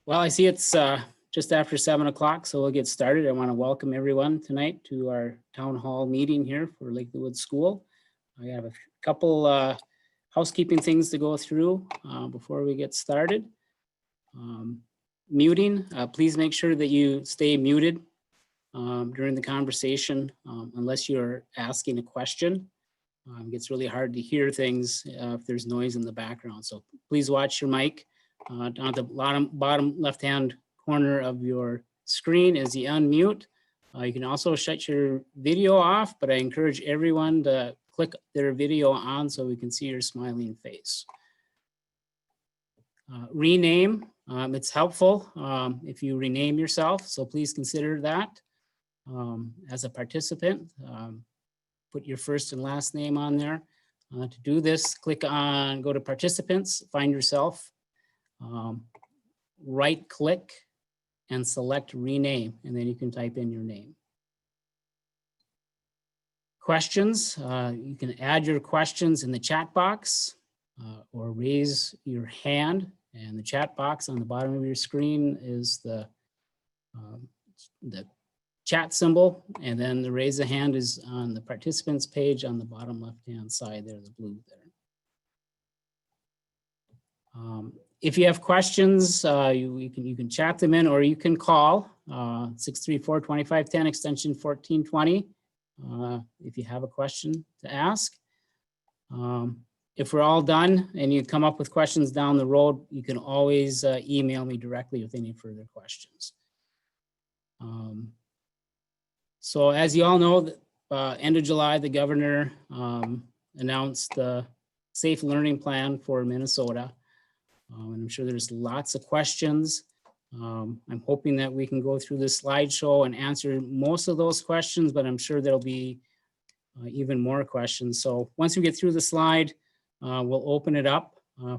Well, I see it's just after 7 o'clock, so we'll get started. I want to welcome everyone tonight to our town hall meeting here for Lakely Woods School. I have a couple housekeeping things to go through before we get started. Muting, please make sure that you stay muted during the conversation unless you're asking a question. It gets really hard to hear things if there's noise in the background. So please watch your mic. Down at the bottom left-hand corner of your screen is the unmute. You can also shut your video off, but I encourage everyone to click their video on so we can see your smiling face. Rename, it's helpful if you rename yourself, so please consider that as a participant. Put your first and last name on there. To do this, go to participants, find yourself. Right click and select rename, and then you can type in your name. Questions, you can add your questions in the chat box or raise your hand, and the chat box on the bottom of your screen is the chat symbol, and then the raise a hand is on the participants page on the bottom left-hand side there, the blue there. If you have questions, you can chat them in, or you can call 634-2510 extension 1420 if you have a question to ask. If we're all done and you come up with questions down the road, you can always email me directly with any further questions. So as you all know, end of July, the governor announced the Safe Learning Plan for Minnesota. And I'm sure there's lots of questions. I'm hoping that we can go through this slideshow and answer most of those questions, but I'm sure there'll be even more questions. So once we get through the slide, we'll open it up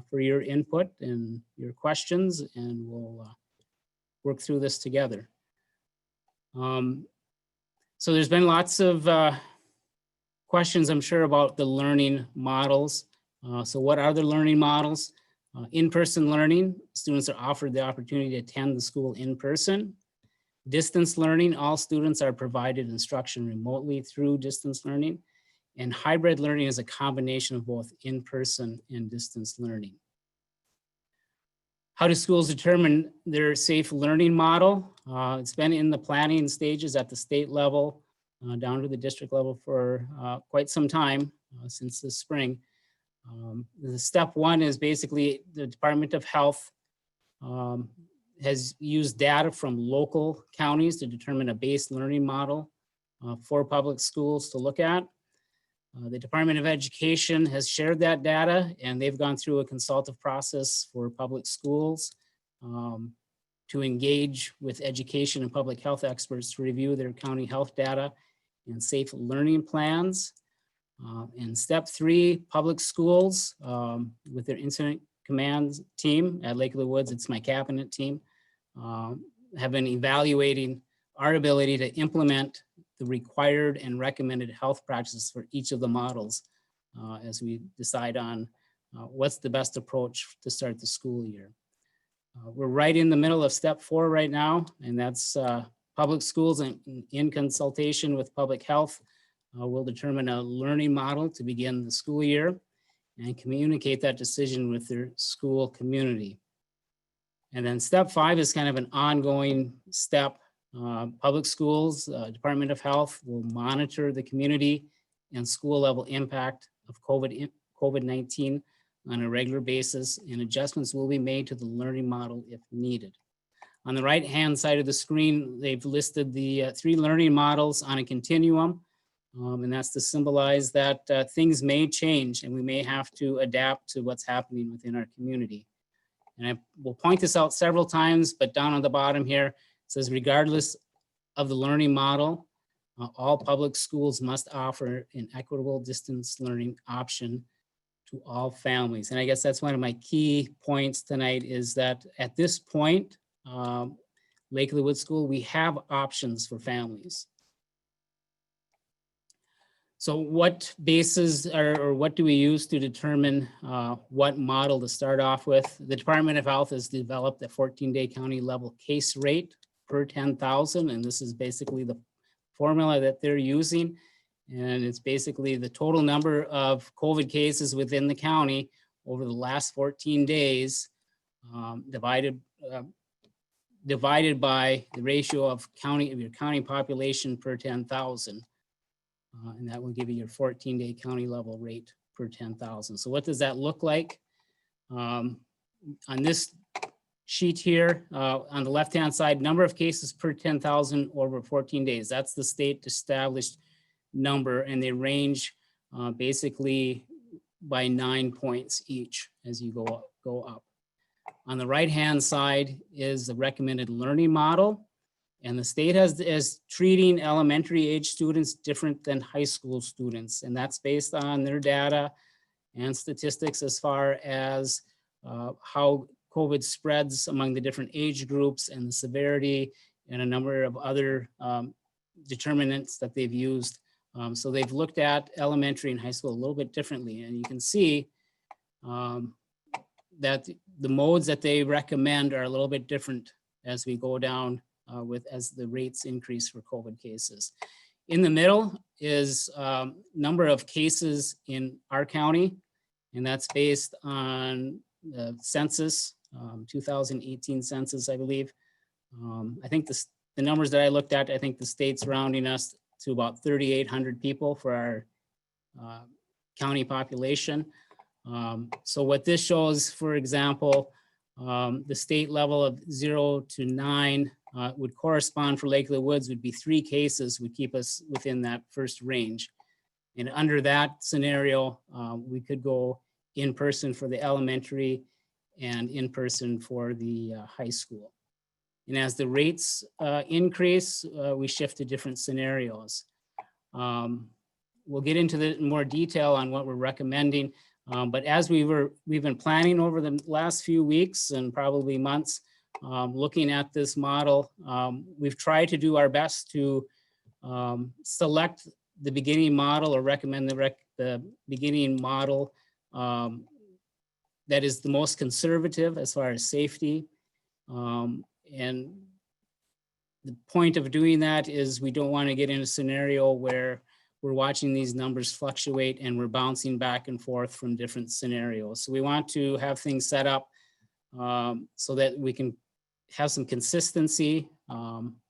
for your input and your questions, and we'll work through this together. So there's been lots of questions, I'm sure, about the learning models. So what are the learning models? In-person learning, students are offered the opportunity to attend the school in person. Distance learning, all students are provided instruction remotely through distance learning. And hybrid learning is a combination of both in-person and distance learning. How do schools determine their safe learning model? It's been in the planning stages at the state level, down to the district level for quite some time, since this spring. The step one is basically the Department of Health has used data from local counties to determine a base learning model for public schools to look at. The Department of Education has shared that data, and they've gone through a consultative process for public schools to engage with education and public health experts to review their county health data and safe learning plans. In step three, public schools with their incident command team at Lakely Woods, it's my cabinet team, have been evaluating our ability to implement the required and recommended health practices for each of the models as we decide on what's the best approach to start the school year. We're right in the middle of step four right now, and that's public schools in consultation with public health will determine a learning model to begin the school year and communicate that decision with their school community. And then step five is kind of an ongoing step. Public schools, Department of Health will monitor the community and school level impact of COVID-19 on a regular basis, and adjustments will be made to the learning model if needed. On the right-hand side of the screen, they've listed the three learning models on a continuum. And that's to symbolize that things may change and we may have to adapt to what's happening within our community. And I will point this out several times, but down on the bottom here, it says, regardless of the learning model, all public schools must offer an equitable distance learning option to all families. And I guess that's one of my key points tonight, is that at this point, Lakely Woods School, we have options for families. So what bases or what do we use to determine what model to start off with? The Department of Health has developed a 14-day county level case rate per 10,000, and this is basically the formula that they're using. And it's basically the total number of COVID cases within the county over the last 14 days divided by the ratio of your county population per 10,000. And that will give you your 14-day county level rate per 10,000. So what does that look like? On this sheet here, on the left-hand side, number of cases per 10,000 over 14 days. That's the state established number, and they range basically by 9 points each as you go up. On the right-hand side is the recommended learning model. And the state is treating elementary age students different than high school students. And that's based on their data and statistics as far as how COVID spreads among the different age groups and the severity and a number of other determinants that they've used. So they've looked at elementary and high school a little bit differently. And you can see that the modes that they recommend are a little bit different as we go down as the rates increase for COVID cases. In the middle is number of cases in our county, and that's based on the census, 2018 census, I believe. I think the numbers that I looked at, I think the state's rounding us to about 3,800 people for our county population. So what this shows, for example, the state level of 0 to 9 would correspond for Lake of the Woods would be 3 cases would keep us within that first range. And under that scenario, we could go in person for the elementary and in person for the high school. And as the rates increase, we shift to different scenarios. We'll get into the more detail on what we're recommending. But as we've been planning over the last few weeks and probably months, looking at this model, we've tried to do our best to select the beginning model or recommend the beginning model that is the most conservative as far as safety. And the point of doing that is we don't want to get in a scenario where we're watching these numbers fluctuate and we're bouncing back and forth from different scenarios. So we want to have things set up so that we can have some consistency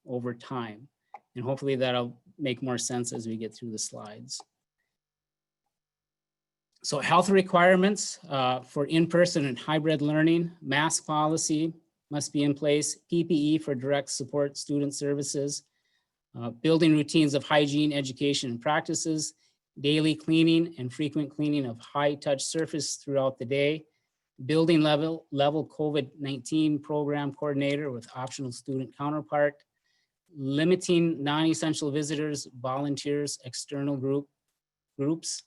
over time. And hopefully that'll make more sense as we get through the slides. So health requirements for in-person and hybrid learning, mask policy must be in place, PPE for direct support student services, building routines of hygiene, education, and practices, daily cleaning and frequent cleaning of high-touch surface throughout the day, building level COVID-19 program coordinator with optional student counterpart, limiting non-essential visitors, volunteers, external groups,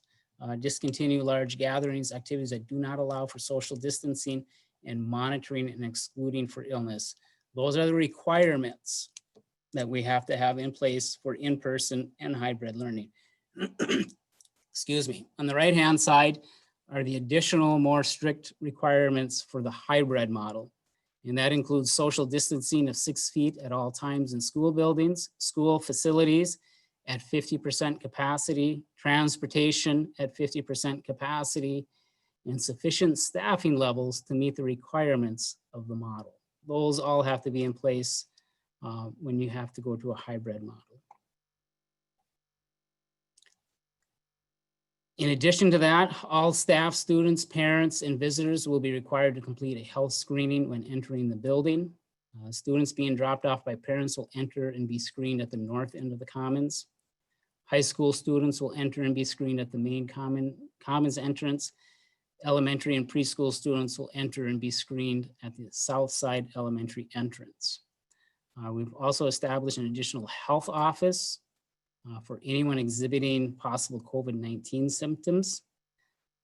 discontinue large gatherings, activities that do not allow for social distancing, and monitoring and excluding for illness. Those are the requirements that we have to have in place for in-person and hybrid learning. Excuse me. On the right-hand side are the additional more strict requirements for the hybrid model. And that includes social distancing of 6 feet at all times in school buildings, school facilities at 50% capacity, transportation at 50% capacity, and sufficient staffing levels to meet the requirements of the model. Those all have to be in place when you have to go to a hybrid model. In addition to that, all staff, students, parents, and visitors will be required to complete a health screening when entering the building. Students being dropped off by parents will enter and be screened at the north end of the commons. High school students will enter and be screened at the main commons entrance. Elementary and preschool students will enter and be screened at the south side elementary entrance. We've also established an additional health office for anyone exhibiting possible COVID-19 symptoms.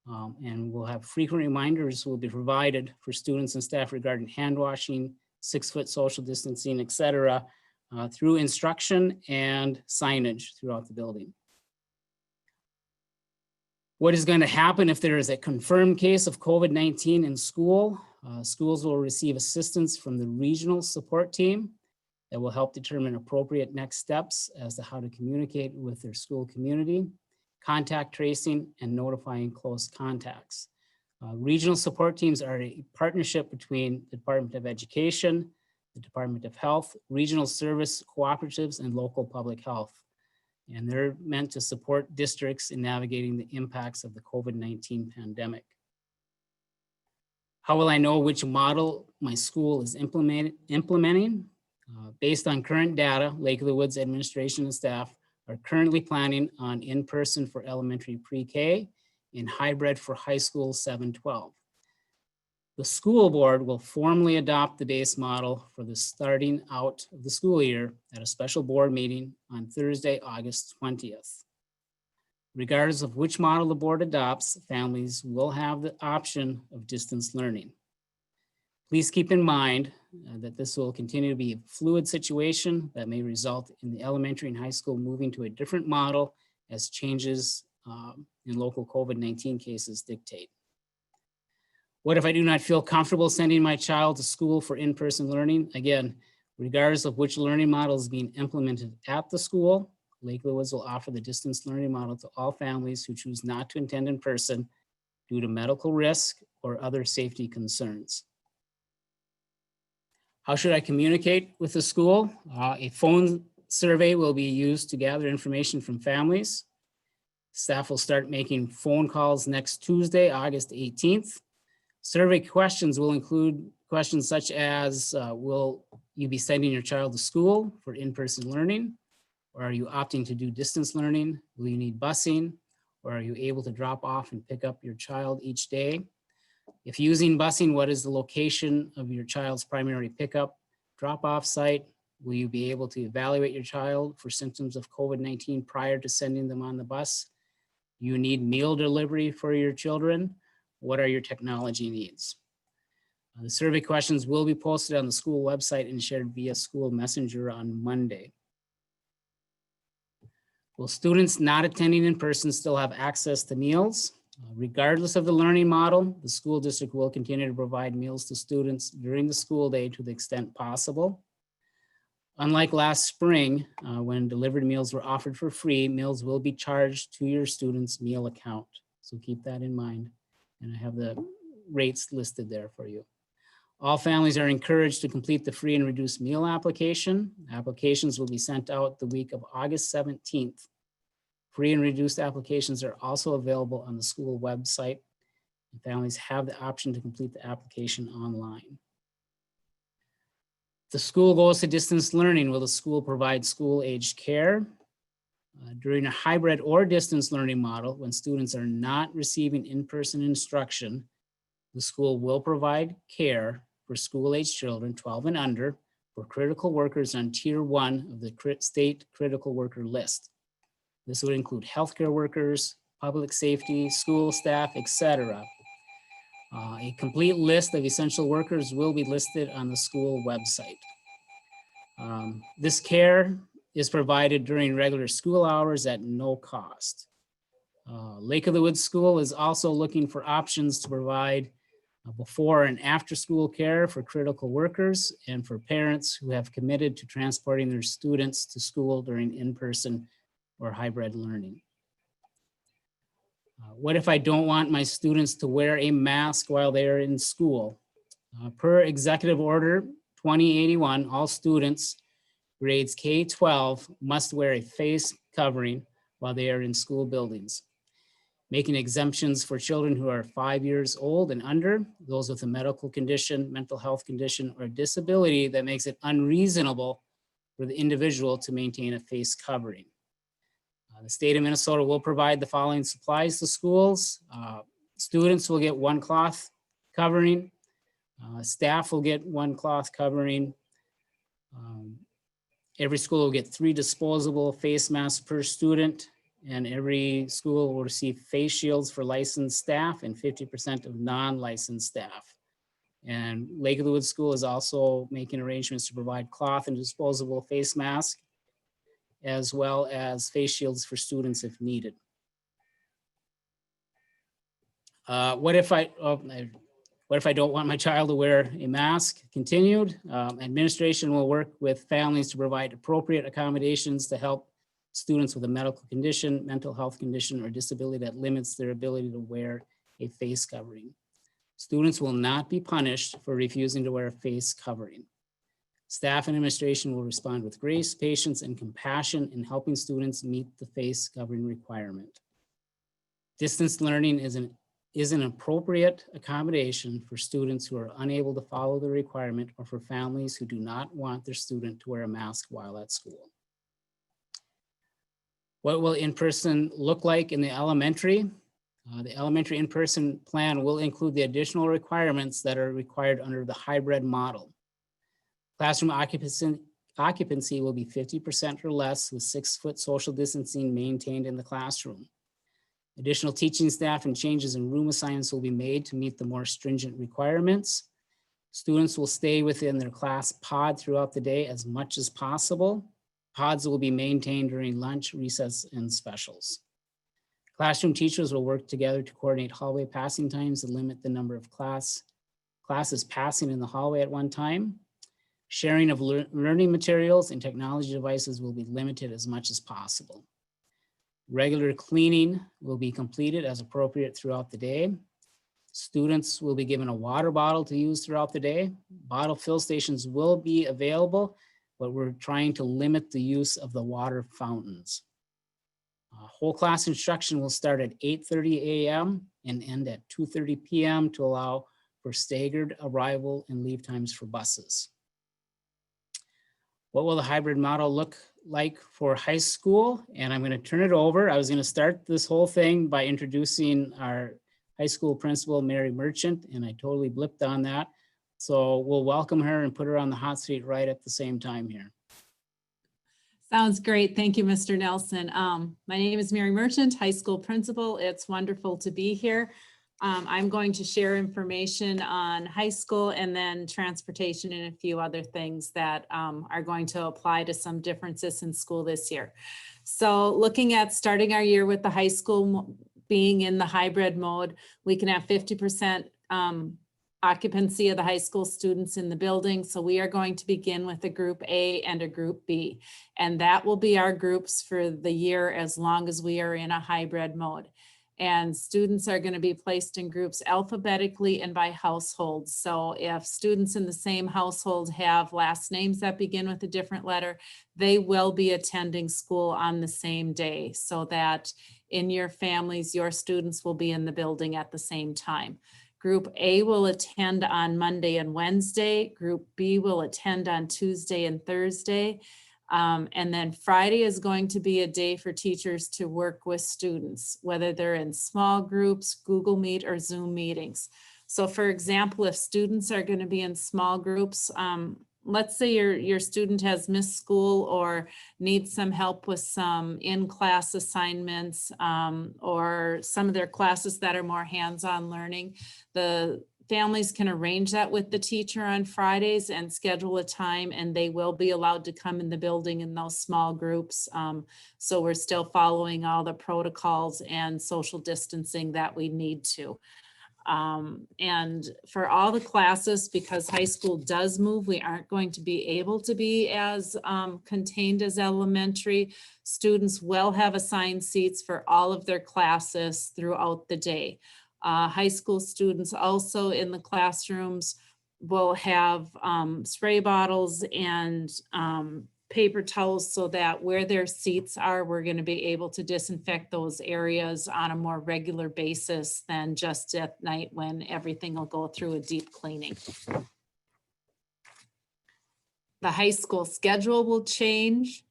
And we'll have frequent reminders will be provided for students and staff regarding hand washing, 6-foot social distancing, et cetera, through instruction and signage throughout the building. What is going to happen if there is a confirmed case of COVID-19 in school? Schools will receive assistance from the regional support team that will help determine appropriate next steps as to how to communicate with their school community, contact tracing, and notifying close contacts. Regional support teams are a partnership between the Department of Education, the Department of Health, regional service cooperatives, and local public health. And they're meant to support districts in navigating the impacts of the COVID-19 pandemic. How will I know which model my school is implementing? Based on current data, Lake of the Woods administration and staff are currently planning on in-person for elementary pre-K and hybrid for high school 7-12. The school board will formally adopt the base model for the starting out of the school year at a special board meeting on Thursday, August 20th. Regardless of which model the board adopts, families will have the option of distance learning. Please keep in mind that this will continue to be a fluid situation that may result in the elementary and high school moving to a different model as changes in local COVID-19 cases dictate. What if I do not feel comfortable sending my child to school for in-person learning? Again, regardless of which learning model is being implemented at the school, Lake of the Woods will offer the distance learning model to all families who choose not to attend in person due to medical risk or other safety concerns. How should I communicate with the school? A phone survey will be used to gather information from families. Staff will start making phone calls next Tuesday, August 18th. Survey questions will include questions such as, will you be sending your child to school for in-person learning? Or are you opting to do distance learning? Will you need busing? Or are you able to drop off and pick up your child each day? If using busing, what is the location of your child's primary pickup drop-off site? Will you be able to evaluate your child for symptoms of COVID-19 prior to sending them on the bus? You need meal delivery for your children? What are your technology needs? The survey questions will be posted on the school website and shared via school messenger on Monday. Will students not attending in person still have access to meals? Regardless of the learning model, the school district will continue to provide meals to students during the school day to the extent possible. Unlike last spring, when delivered meals were offered for free, meals will be charged to your student's meal account. So keep that in mind. And I have the rates listed there for you. All families are encouraged to complete the free and reduced meal application. Applications will be sent out the week of August 17th. Free and reduced applications are also available on the school website. And families have the option to complete the application online. The school goes to distance learning. Will the school provide school-aged care? During a hybrid or distance learning model, when students are not receiving in-person instruction, the school will provide care for school-aged children 12 and under for critical workers on Tier 1 of the state critical worker list. This would include healthcare workers, public safety, school staff, etc. A complete list of essential workers will be listed on the school website. This care is provided during regular school hours at no cost. Lake of the Woods School is also looking for options to provide before and after school care for critical workers and for parents who have committed to transporting their students to school during in-person or hybrid learning. What if I don't want my students to wear a mask while they are in school? Per Executive Order 2081, all students grades K-12 must wear a face covering while they are in school buildings, making exemptions for children who are 5 years old and under, those with a medical condition, mental health condition, or disability that makes it unreasonable for the individual to maintain a face covering. The state of Minnesota will provide the following supplies to schools. Students will get one cloth covering. Staff will get one cloth covering. Every school will get 3 disposable face masks per student, and every school will receive face shields for licensed staff and 50% of non-licensed staff. And Lake of the Woods School is also making arrangements to provide cloth and disposable face masks, as well as face shields for students if needed. What if I don't want my child to wear a mask? Continued. Administration will work with families to provide appropriate accommodations to help students with a medical condition, mental health condition, or disability that limits their ability to wear a face covering. Students will not be punished for refusing to wear a face covering. Staff and administration will respond with grace, patience, and compassion in helping students meet the face covering requirement. Distance learning is an appropriate accommodation for students who are unable to follow the requirement or for families who do not want their student to wear a mask while at school. What will in-person look like in the elementary? The elementary in-person plan will include the additional requirements that are required under the hybrid model. Classroom occupancy will be 50% or less with 6-foot social distancing maintained in the classroom. Additional teaching staff and changes in room assignments will be made to meet the more stringent requirements. Students will stay within their class pod throughout the day as much as possible. Pods will be maintained during lunch, recess, and specials. Classroom teachers will work together to coordinate hallway passing times and limit the number of classes passing in the hallway at one time. Sharing of learning materials and technology devices will be limited as much as possible. Regular cleaning will be completed as appropriate throughout the day. Students will be given a water bottle to use throughout the day. Bottle fill stations will be available, but we're trying to limit the use of the water fountains. Whole class instruction will start at 8:30 a.m. and end at 2:30 p.m. to allow for staggered arrival and leave times for buses. What will the hybrid model look like for high school? And I'm going to turn it over. I was going to start this whole thing by introducing our high school principal, Mary Merchant, and I totally blipped on that. So we'll welcome her and put her on the hot seat right at the same time here. Sounds great. Thank you, Mr. Nelson. My name is Mary Merchant, high school principal. It's wonderful to be here. I'm going to share information on high school and then transportation and a few other things that are going to apply to some differences in school this year. So looking at starting our year with the high school being in the hybrid mode, we can have 50% occupancy of the high school students in the building. So we are going to begin with a group A and a group B, and that will be our groups for the year as long as we are in a hybrid mode. And students are going to be placed in groups alphabetically and by households. So if students in the same household have last names that begin with a different letter, they will be attending school on the same day, so that in your families, your students will be in the building at the same time. Group A will attend on Monday and Wednesday. Group B will attend on Tuesday and Thursday. And then Friday is going to be a day for teachers to work with students, whether they're in small groups, Google Meet, or Zoom meetings. So for example, if students are going to be in small groups, let's say your student has missed school or needs some help with some in-class assignments or some of their classes that are more hands-on learning, the families can arrange that with the teacher on Fridays and schedule a time, and they will be allowed to come in the building in those small groups. So we're still following all the protocols and social distancing that we need to. And for all the classes, because high school does move, we aren't going to be able to be as contained as elementary. Students will have assigned seats for all of their classes throughout the day. High school students also in the classrooms will have spray bottles and paper towels, so that where their seats are, we're going to be able to disinfect those areas on a more regular basis than just at night when everything will go through a deep cleaning. The high school schedule will change.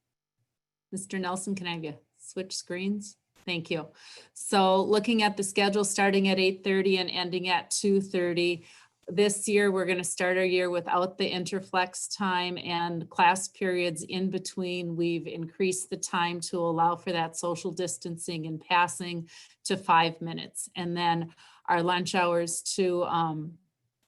Mr. Nelson, can I have you switch screens? Thank you. So looking at the schedule starting at 8:30 and ending at 2:30. This year, we're going to start our year without the interflex time and class periods in between. We've increased the time to allow for that social distancing and passing to 5 minutes. And then our lunch hours to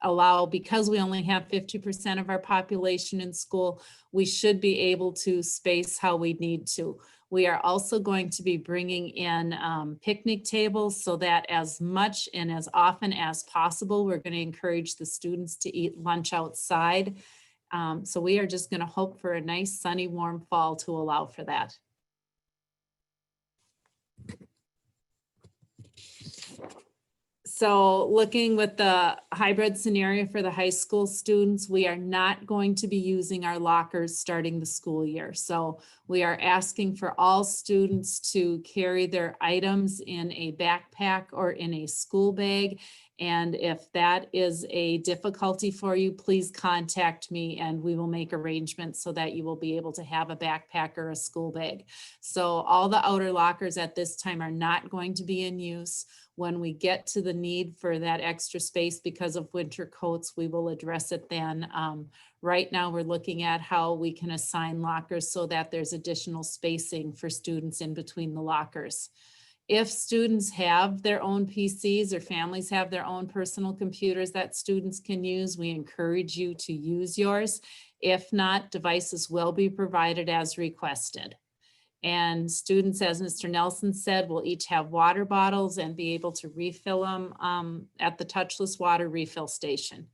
allow, because we only have 50% of our population in school, we should be able to space how we need to. We are also going to be bringing in picnic tables so that as much and as often as possible, we're going to encourage the students to eat lunch outside. So we are just going to hope for a nice sunny, warm fall to allow for that. So looking with the hybrid scenario for the high school students, we are not going to be using our lockers starting the school year. So we are asking for all students to carry their items in a backpack or in a school bag. And if that is a difficulty for you, please contact me and we will make arrangements so that you will be able to have a backpack or a school bag. So all the outer lockers at this time are not going to be in use. When we get to the need for that extra space because of winter coats, we will address it then. Right now, we're looking at how we can assign lockers so that there's additional spacing for students in between the lockers. If students have their own PCs or families have their own personal computers that students can use, we encourage you to use yours. If not, devices will be provided as requested. And students, as Mr. Nelson said, will each have water bottles and be able to refill them at the touchless water refill station.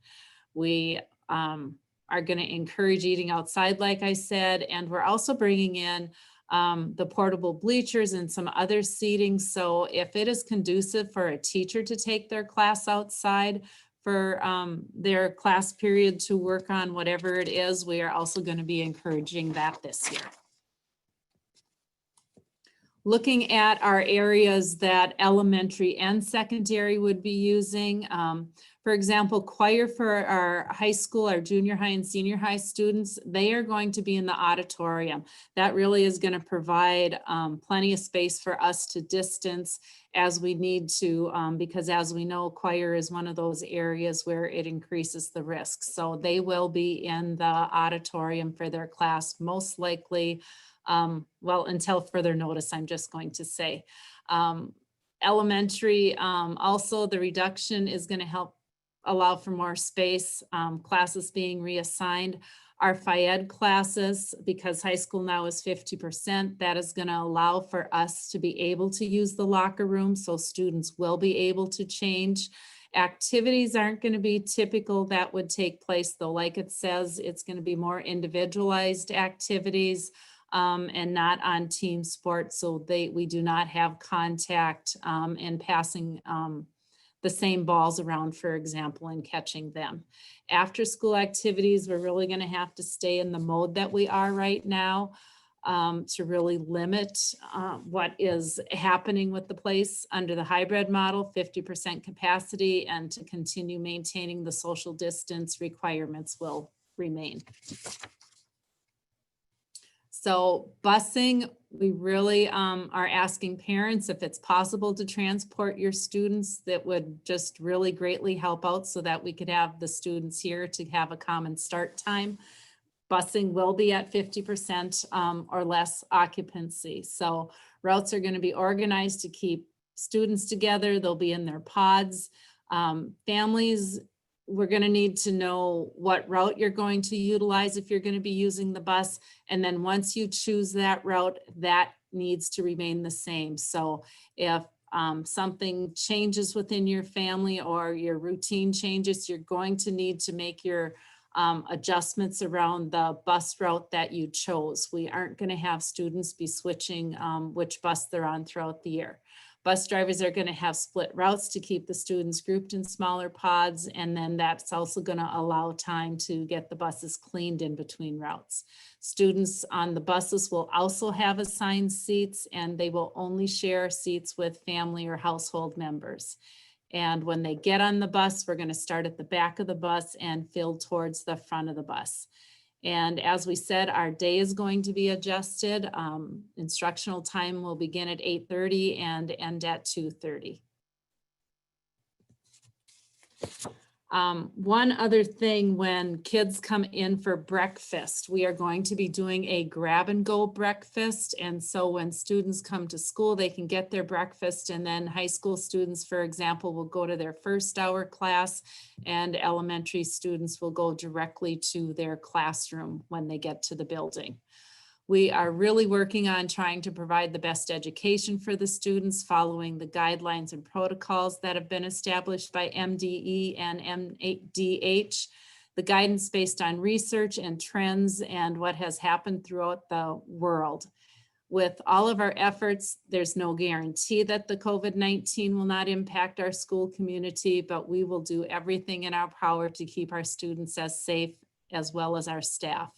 We are going to encourage eating outside, like I said, and we're also bringing in the portable bleachers and some other seating. So if it is conducive for a teacher to take their class outside for their class period to work on whatever it is, we are also going to be encouraging that this year. Looking at our areas that elementary and secondary would be using. For example, choir for our high school, our junior high and senior high students, they are going to be in the auditorium. That really is going to provide plenty of space for us to distance as we need to, because as we know, choir is one of those areas where it increases the risk. So they will be in the auditorium for their class, most likely. Well, until further notice, I'm just going to say. Elementary, also the reduction is going to help allow for more space, classes being reassigned. Our Phy-Ed classes, because high school now is 50%, that is going to allow for us to be able to use the locker room, so students will be able to change. Activities aren't going to be typical that would take place, though, like it says, it's going to be more individualized activities. And not on team sports, so we do not have contact and passing the same balls around, for example, and catching them. After school activities, we're really going to have to stay in the mode that we are right now to really limit what is happening with the place under the hybrid model, 50% capacity, and to continue maintaining the social distance requirements will remain. So busing, we really are asking parents if it's possible to transport your students. That would just really greatly help out so that we could have the students here to have a common start time. Busing will be at 50% or less occupancy. So routes are going to be organized to keep students together. They'll be in their pods. Families, we're going to need to know what route you're going to utilize if you're going to be using the bus. And then once you choose that route, that needs to remain the same. So if something changes within your family or your routine changes, you're going to need to make your adjustments around the bus route that you chose. We aren't going to have students be switching which bus they're on throughout the year. Bus drivers are going to have split routes to keep the students grouped in smaller pods, and then that's also going to allow time to get the buses cleaned in between routes. Students on the buses will also have assigned seats, and they will only share seats with family or household members. And when they get on the bus, we're going to start at the back of the bus and fill towards the front of the bus. And as we said, our day is going to be adjusted. Instructional time will begin at 8:30 and end at 2:30. One other thing, when kids come in for breakfast, we are going to be doing a grab and go breakfast. And so when students come to school, they can get their breakfast, and then high school students, for example, will go to their first hour class, and elementary students will go directly to their classroom when they get to the building. We are really working on trying to provide the best education for the students, following the guidelines and protocols that have been established by MDE and MDH. The guidance based on research and trends and what has happened throughout the world. With all of our efforts, there's no guarantee that the COVID-19 will not impact our school community, but we will do everything in our power to keep our students as safe as well as our staff.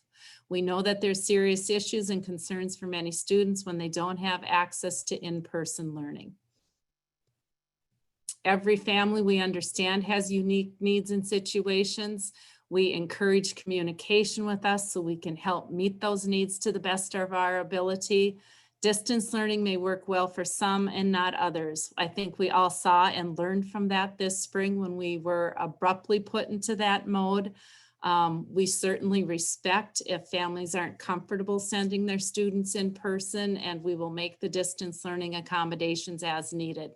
We know that there's serious issues and concerns for many students when they don't have access to in-person learning. Every family, we understand, has unique needs and situations. We encourage communication with us so we can help meet those needs to the best of our ability. Distance learning may work well for some and not others. I think we all saw and learned from that this spring when we were abruptly put into that mode. We certainly respect if families aren't comfortable sending their students in person, and we will make the distance learning accommodations as needed.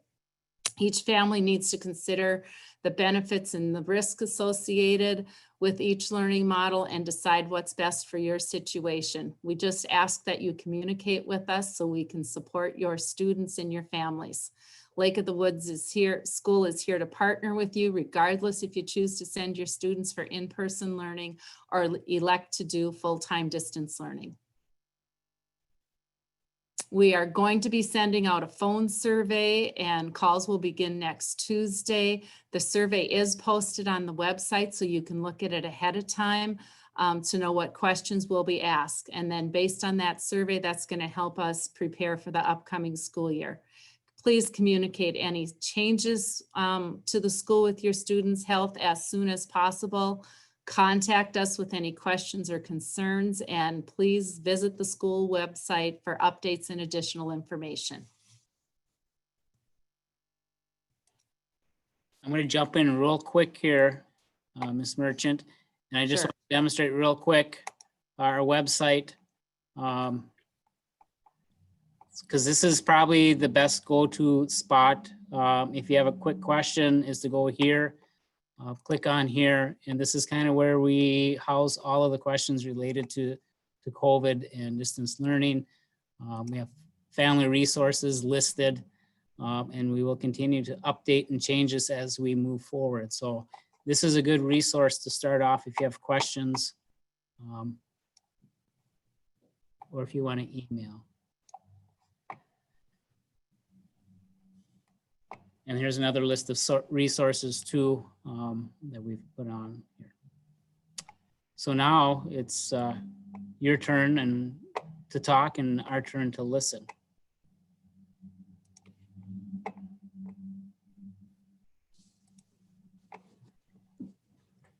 Each family needs to consider the benefits and the risk associated with each learning model and decide what's best for your situation. We just ask that you communicate with us so we can support your students and your families. Lake of the Woods is here, school is here to partner with you, regardless if you choose to send your students for in-person learning or elect to do full-time distance learning. We are going to be sending out a phone survey and calls will begin next Tuesday. The survey is posted on the website so you can look at it ahead of time to know what questions will be asked. And then based on that survey, that's going to help us prepare for the upcoming school year. Please communicate any changes to the school with your students' health as soon as possible. Contact us with any questions or concerns, and please visit the school website for updates and additional information. I'm going to jump in real quick here, Ms. Merchant, and I just Sure. want to demonstrate real quick our website, because this is probably the best go-to spot. If you have a quick question, is to go here. Click on here, and this is kind of where we house all of the questions related to COVID and distance learning. We have family resources listed, and we will continue to update and change this as we move forward. So this is a good resource to start off if you have questions, or if you want to email. And here's another list of resources too that we've put on here. So now it's your turn and to talk and our turn to listen.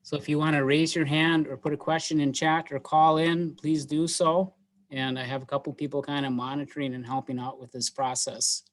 So if you want to raise your hand or put a question in chat or call in, please do so. And I have a couple people kind of monitoring and helping out with this process.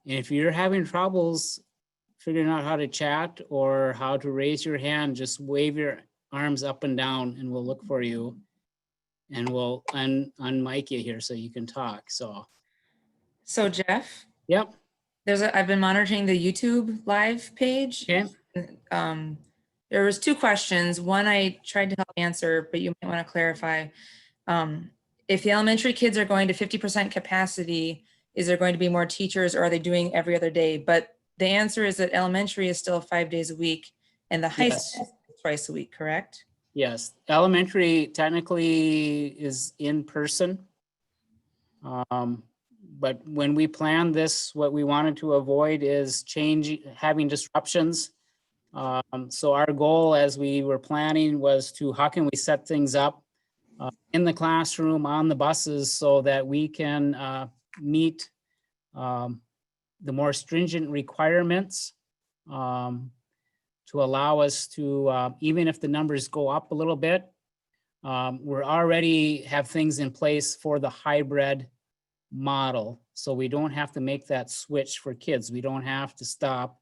And if you're having troubles figuring out how to chat or how to raise your hand, just wave your arms up and down and we'll look for you. And we'll unmic you here so you can talk. So Jeff, yep. I've been monitoring the YouTube live page. Okay. There was two questions. One I tried to help answer, but you might want to clarify. If the elementary kids are going to 50% capacity, is there going to be more teachers, or are they doing every other day? But the answer is that elementary is still 5 days a week and the high school is twice a week, correct? Yes, elementary technically is in person. But when we planned this, what we wanted to avoid is having disruptions. So our goal as we were planning was to, how can we set things up in the classroom, on the buses, so that we can meet the more stringent requirements to allow us to, even if the numbers go up a little bit, we're already have things in place for the hybrid model. So we don't have to make that switch for kids. We don't have to stop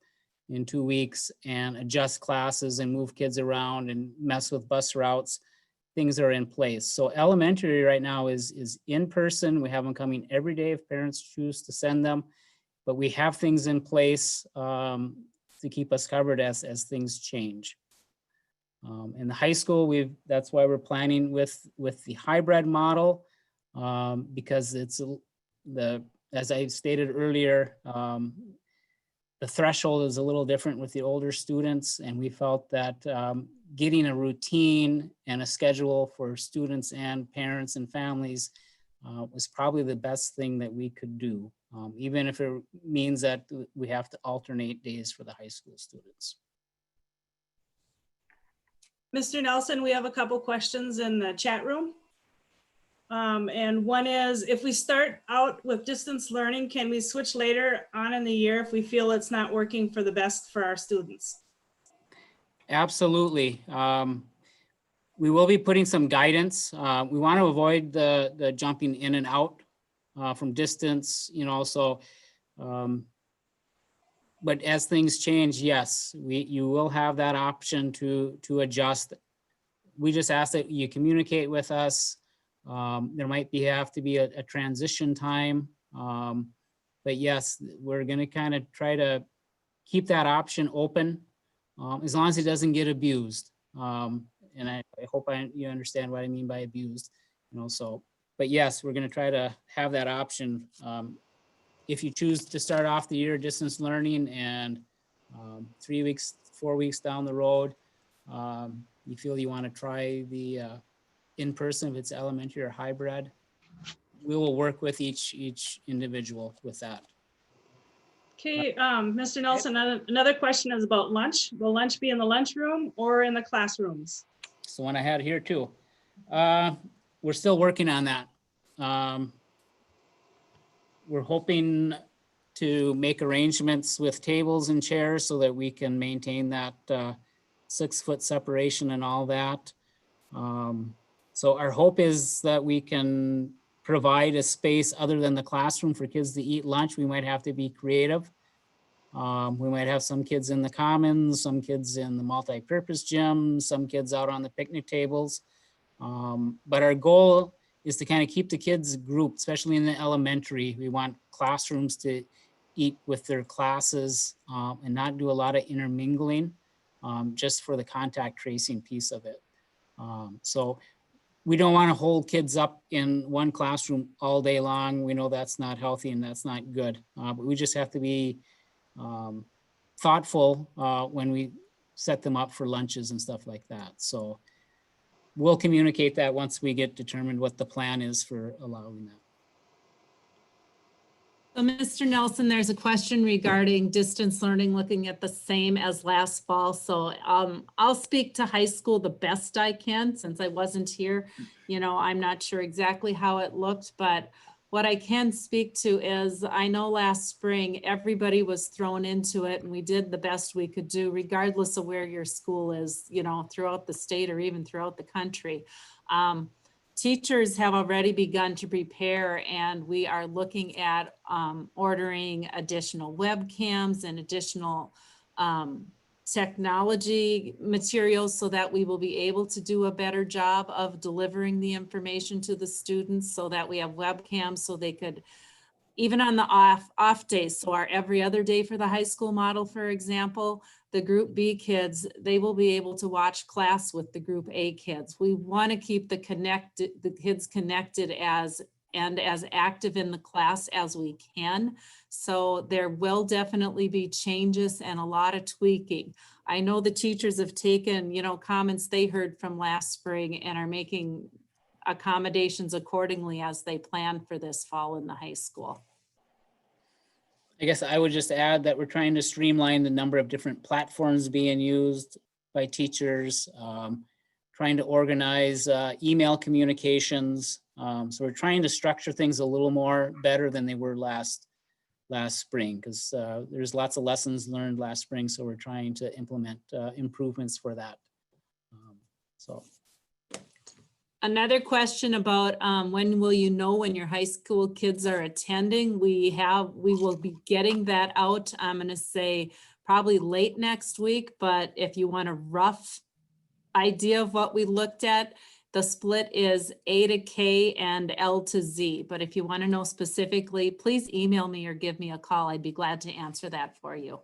in 2 weeks and adjust classes and move kids around and mess with bus routes. Things are in place. So elementary right now is in person. We have them coming every day if parents choose to send them, but we have things in place to keep us covered as things change. In the high school, that's why we're planning with the hybrid model, because it's as I stated earlier, the threshold is a little different with the older students, and we felt that getting a routine and a schedule for students and parents and families was probably the best thing that we could do, even if it means that we have to alternate days for the high school students. Mr. Nelson, we have a couple questions in the chat room. And one is, if we start out with distance learning, can we switch later on in the year if we feel it's not working for the best for our students? Absolutely. We will be putting some guidance. We want to avoid the jumping in and out from distance, so, but as things change, yes, you will have that option to adjust. We just ask that you communicate with us. There might have to be a transition time. But yes, we're going to kind of try to keep that option open as long as it doesn't get abused. And I hope you understand what I mean by abused, so, but yes, we're going to try to have that option. If you choose to start off the year distance learning and 3 weeks, 4 weeks down the road, you feel you want to try the in-person, if it's elementary or hybrid, we will work with each individual with that. Okay, Mr. Nelson, another question is about lunch. Will lunch be in the lunchroom or in the classrooms? So one I had here too. We're still working on that. We're hoping to make arrangements with tables and chairs so that we can maintain that 6 foot separation and all that. So our hope is that we can provide a space other than the classroom for kids to eat lunch. We might have to be creative. We might have some kids in the commons, some kids in the multi-purpose gym, some kids out on the picnic tables. But our goal is to kind of keep the kids grouped, especially in the elementary. We want classrooms to eat with their classes and not do a lot of intermingling, just for the contact tracing piece of it. So we don't want to hold kids up in one classroom all day long. We know that's not healthy and that's not good. But we just have to be thoughtful when we set them up for lunches and stuff like that. So we'll communicate that once we get determined what the plan is for allowing that. So Mr. Nelson, there's a question regarding distance learning, looking at the same as last fall. So I'll speak to high school the best I can since I wasn't here. I'm not sure exactly how it looked, but what I can speak to is I know last spring, everybody was thrown into it and we did the best we could do regardless of where your school is, throughout the state or even throughout the country. Teachers have already begun to prepare and we are looking at ordering additional webcams and additional technology materials so that we will be able to do a better job of delivering the information to the students, so that we have webcams so they could, even on the off days, so our every other day for the high school model, for example, the group B kids, they will be able to watch class with the group A kids. We want to keep the kids connected as active in the class as we can. So there will definitely be changes and a lot of tweaking. I know the teachers have taken, comments they heard from last spring and are making accommodations accordingly as they plan for this fall in the high school. I guess I would just add that we're trying to streamline the number of different platforms being used by teachers, trying to organize email communications. So we're trying to structure things a little more better than they were last spring, because there's lots of lessons learned last spring. So we're trying to implement improvements for that. Another question about when will you know when your high school kids are attending? We will be getting that out. I'm going to say probably late next week, but if you want a rough idea of what we looked at, the split is A to K and L to Z. But if you want to know specifically, please email me or give me a call. I'd be glad to answer that for you.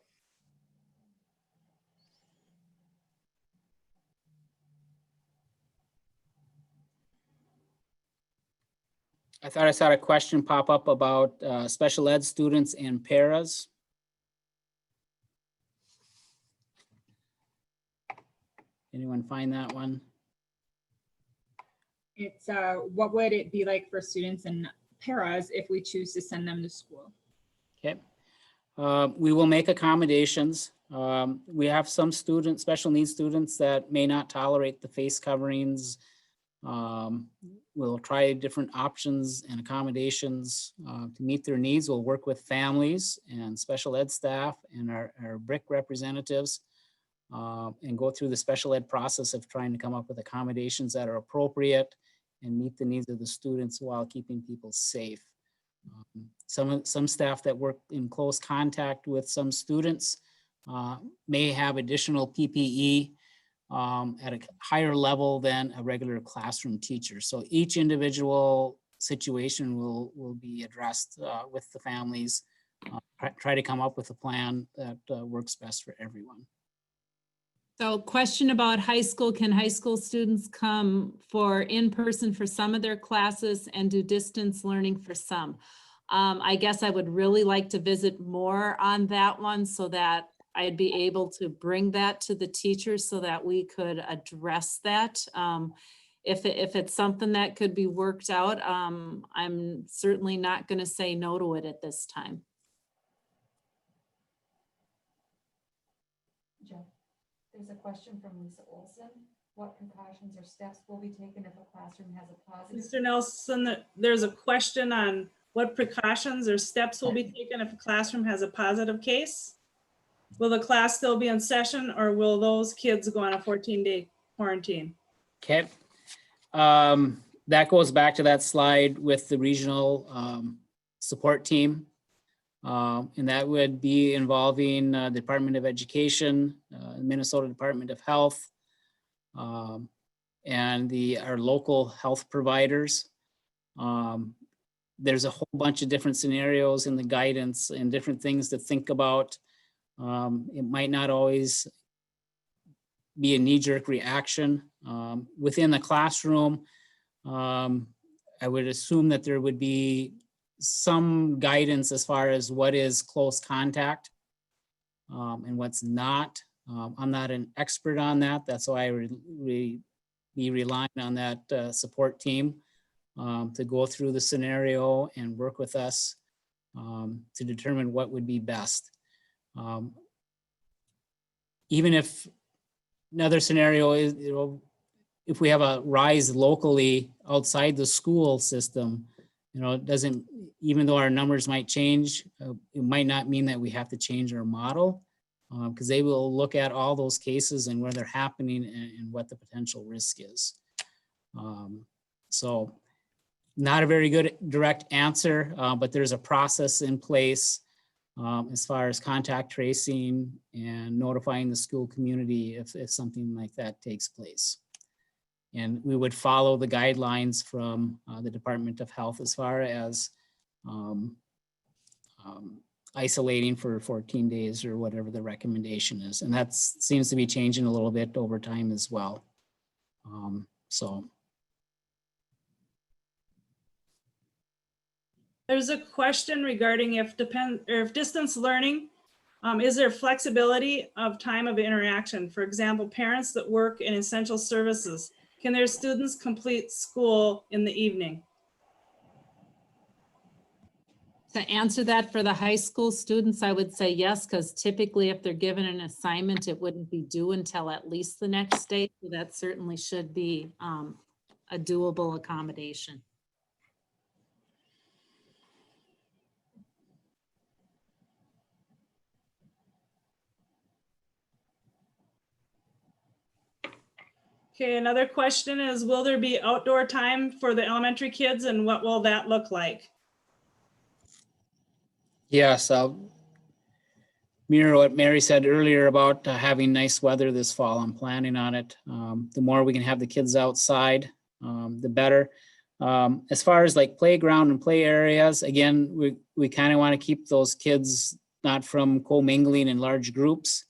I thought I saw a question pop up about special ed students and paras. Anyone find that one? It's what would it be like for students and paras if we choose to send them to school? Okay. We will make accommodations. We have some students, special needs students that may not tolerate the face coverings. We'll try different options and accommodations to meet their needs. We'll work with families and special ed staff and our BRIC representatives and go through the special ed process of trying to come up with accommodations that are appropriate and meet the needs of the students while keeping people safe. Some staff that work in close contact with some students may have additional PPE at a higher level than a regular classroom teacher. So each individual situation will be addressed with the families. Try to come up with a plan that works best for everyone. So question about high school, can high school students come for in-person for some of their classes and do distance learning for some? I guess I would really like to visit more on that one so that I'd be able to bring that to the teachers so that we could address that. If it's something that could be worked out, I'm certainly not going to say no to it at this time. Jeff, there's a question from Lisa Olson. What precautions or steps will be taken if a classroom has a positive? Mr. Nelson, there's a question on what precautions or steps will be taken if a classroom has a positive case? Will the class still be in session or will those kids go on a 14-day quarantine? Okay. That goes back to that slide with the regional support team. And that would be involving the Department of Education, Minnesota Department of Health, and our local health providers. There's a whole bunch of different scenarios in the guidance and different things to think about. It might not always be a knee-jerk reaction. Within the classroom, I would assume that there would be some guidance as far as what is close contact and what's not. I'm not an expert on that. That's why I would be relying on that support team to go through the scenario and work with us to determine what would be best. Even if another scenario is, if we have a rise locally outside the school system, it doesn't, even though our numbers might change, it might not mean that we have to change our model because they will look at all those cases and where they're happening and what the potential risk is. So not a very good direct answer, but there's a process in place as far as contact tracing and notifying the school community if something like that takes place. And we would follow the guidelines from the Department of Health as far as isolating for 14 days or whatever the recommendation is. And that seems to be changing a little bit over time as well. There's a question regarding if distance learning, is there flexibility of time of interaction? For example, parents that work in essential services, can their students complete school in the evening? To answer that for the high school students, I would say yes, because typically if they're given an assignment, it wouldn't be due until at least the next day. So that certainly should be a doable accommodation. Okay, another question is, will there be outdoor time for the elementary kids and what will that look like? Yes, mirror what Mary said earlier about having nice weather this fall. I'm planning on it. The more we can have the kids outside, the better. As far as like playground and play areas, again, we kind of want to keep those kids not from commingling in large groups.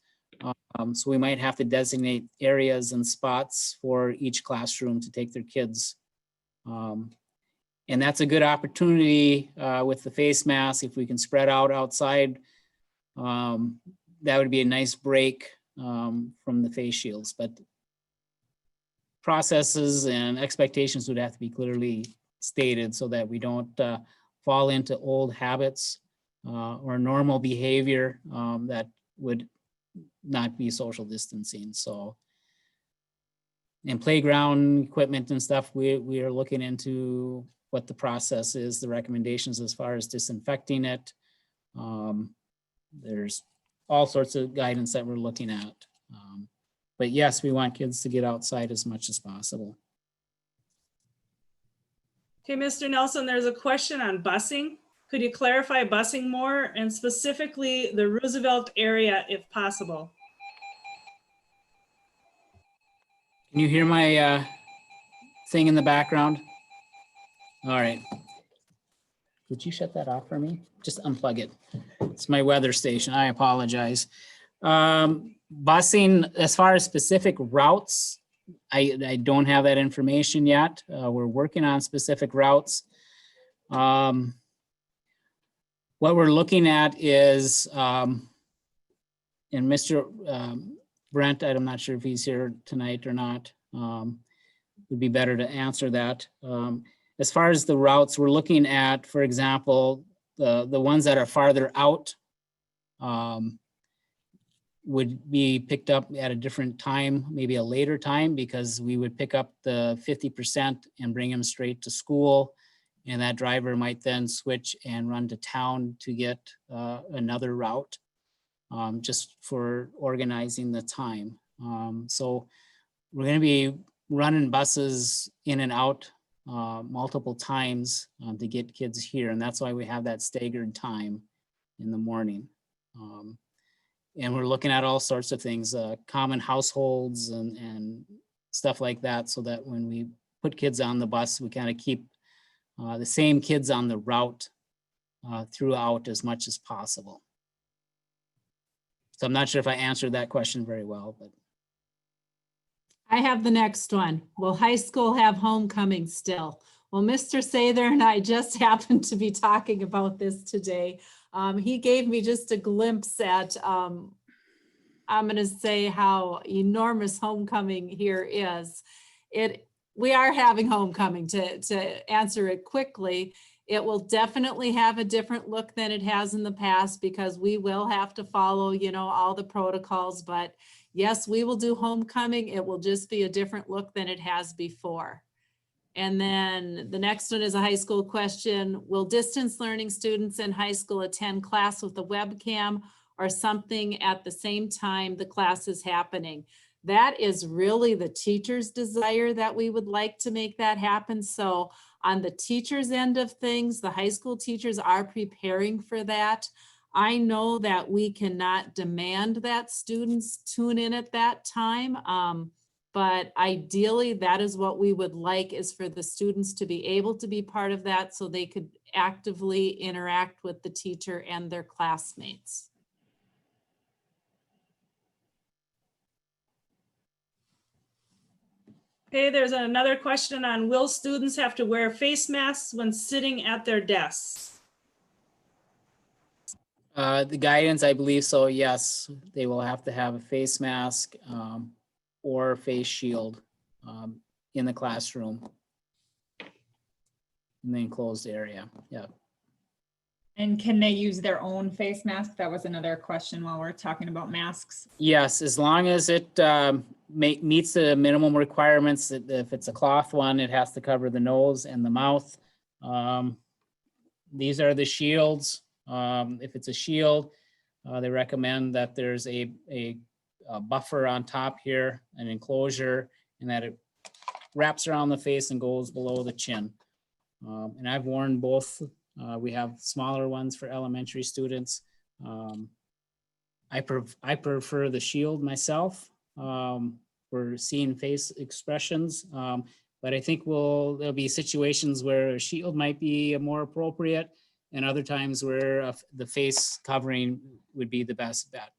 So we might have to designate areas and spots for each classroom to take their kids. And that's a good opportunity with the face mask. If we can spread out outside, that would be a nice break from the face shields. But processes and expectations would have to be clearly stated so that we don't fall into old habits or normal behavior that would not be social distancing. So, and playground equipment and stuff, we are looking into what the process is, the recommendations as far as disinfecting it. There's all sorts of guidance that we're looking at. But yes, we want kids to get outside as much as possible. Okay, Mr. Nelson, there's a question on busing. Could you clarify busing more and specifically the Roosevelt area if possible? Can you hear my thing in the background? All right. Would you shut that off for me? Just unplug it. It's my weather station. I apologize. Busing, as far as specific routes, I don't have that information yet. We're working on specific routes. What we're looking at is, and Mr. Brent, I'm not sure if he's here tonight or not. Would be better to answer that. As far as the routes, we're looking at, for example, the ones that are farther out would be picked up at a different time, maybe a later time, because we would pick up the 50% and bring them straight to school. And that driver might then switch and run to town to get another route, just for organizing the time. So we're going to be running buses in and out multiple times to get kids here. And that's why we have that staggered time in the morning. And we're looking at all sorts of things, common households and stuff like that, so that when we put kids on the bus, we kind of keep the same kids on the route throughout as much as possible. So I'm not sure if I answered that question very well, but. I have the next one. Will high school have homecoming still? Well, Mr. Sather and I just happened to be talking about this today. He gave me just a glimpse at, I'm going to say how enormous homecoming here is. We are having homecoming. To answer it quickly, it will definitely have a different look than it has in the past, because we will have to follow, all the protocols. But yes, we will do homecoming. It will just be a different look than it has before. And then the next one is a high school question. Will distance learning students in high school attend class with a webcam or something at the same time the class is happening? That is really the teacher's desire that we would like to make that happen. So on the teacher's end of things, the high school teachers are preparing for that. I know that we cannot demand that students tune in at that time. But ideally, that is what we would like, is for the students to be able to be part of that so they could actively interact with the teacher and their classmates. Okay, there's another question on, will students have to wear face masks when sitting at their desks? The guidance, I believe so, yes. They will have to have a face mask or face shield in the classroom in the enclosed area. Yeah. And can they use their own face mask? That was another question while we're talking about masks. Yes, as long as it meets the minimum requirements. If it's a cloth one, it has to cover the nose and the mouth. These are the shields. If it's a shield, they recommend that there's a buffer on top here, an enclosure, and that it wraps around the face and goes below the chin. And I've worn both. We have smaller ones for elementary students. I prefer the shield myself for seeing face expressions. But I think there'll be situations where a shield might be more appropriate, and other times where the face covering would be the best bet.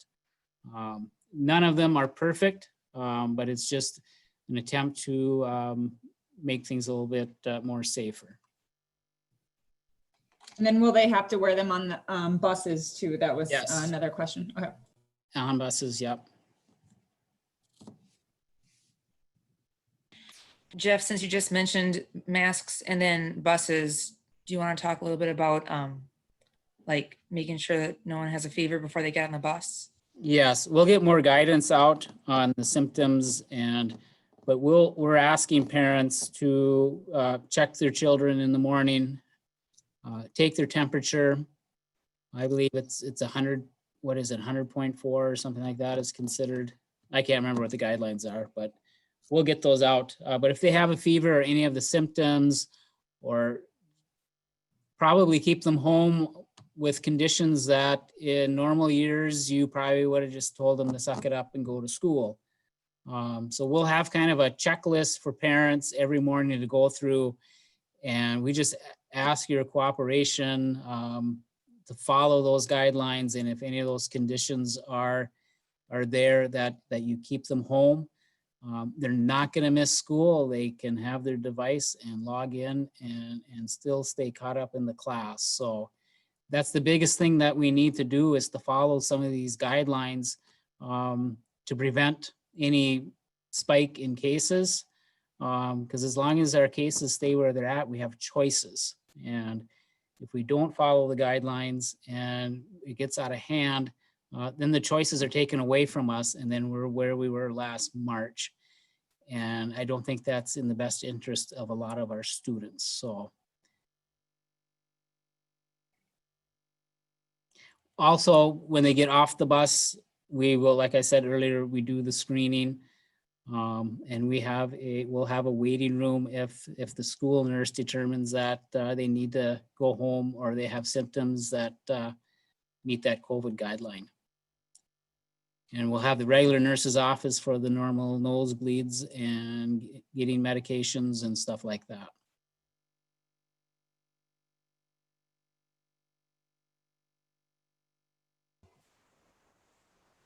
None of them are perfect, but it's just an attempt to make things a little bit more safer. And then will they have to wear them on the buses too? That was Yes. another question. Okay. On buses, yep. Jeff, since you just mentioned masks and then buses, do you want to talk a little bit about like making sure that no one has a fever before they get on the bus? Yes, we'll get more guidance out on the symptoms but we're asking parents to check their children in the morning, take their temperature. I believe it's 100, what is it, 100.4 or something like that is considered. I can't remember what the guidelines are, but we'll get those out. But if they have a fever or any of the symptoms, or probably keep them home with conditions that in normal years, you probably would have just told them to suck it up and go to school. So we'll have kind of a checklist for parents every morning to go through, and we just ask your cooperation to follow those guidelines. And if any of those conditions are there, that you keep them home. They're not going to miss school. They can have their device and log in and still stay caught up in the class. So that's the biggest thing that we need to do, is to follow some of these guidelines to prevent any spike in cases. Because as long as our cases stay where they're at, we have choices. And if we don't follow the guidelines and it gets out of hand, then the choices are taken away from us, and then we're where we were last March. And I don't think that's in the best interest of a lot of our students. So also, when they get off the bus, we will, like I said earlier, we do the screening. And we'll have a waiting room if the school nurse determines that they need to go home or they have symptoms that meet that COVID guideline. And we'll have the regular nurse's office for the normal nosebleeds and getting medications and stuff like that.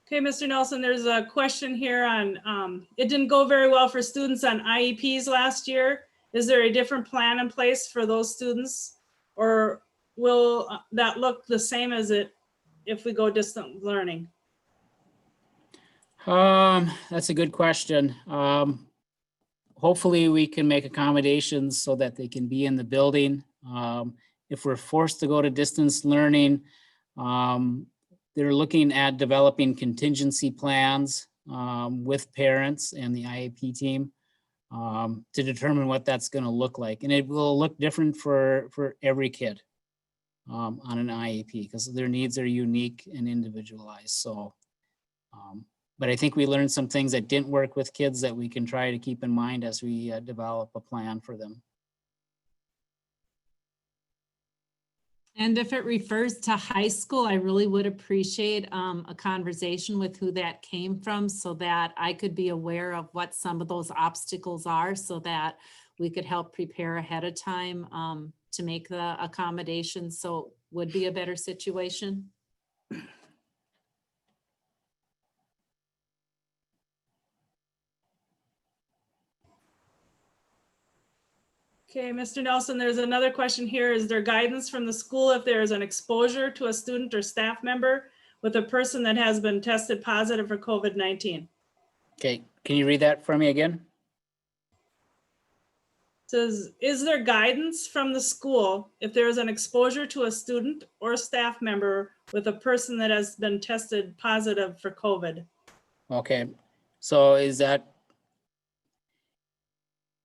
Okay, Mr. Nelson, there's a question here on, it didn't go very well for students on IEPs last year. Is there a different plan in place for those students? Or will that look the same as it if we go distant learning? That's a good question. Hopefully we can make accommodations so that they can be in the building. If we're forced to go to distance learning, they're looking at developing contingency plans with parents and the IEP team to determine what that's going to look like. And it will look different for every kid on an IEP because their needs are unique and individualized. So, but I think we learned some things that didn't work with kids that we can try to keep in mind as we develop a plan for them. And if it refers to high school, I really would appreciate a conversation with who that came from so that I could be aware of what some of those obstacles are so that we could help prepare ahead of time to make the accommodations so it would be a better situation. Okay, Mr. Nelson, there's another question here. Is there guidance from the school if there is an exposure to a student or staff member with a person that has been tested positive for COVID-19? Okay, can you read that for me again? Says, is there guidance from the school if there is an exposure to a student or staff member with a person that has been tested positive for COVID? Okay, so is that,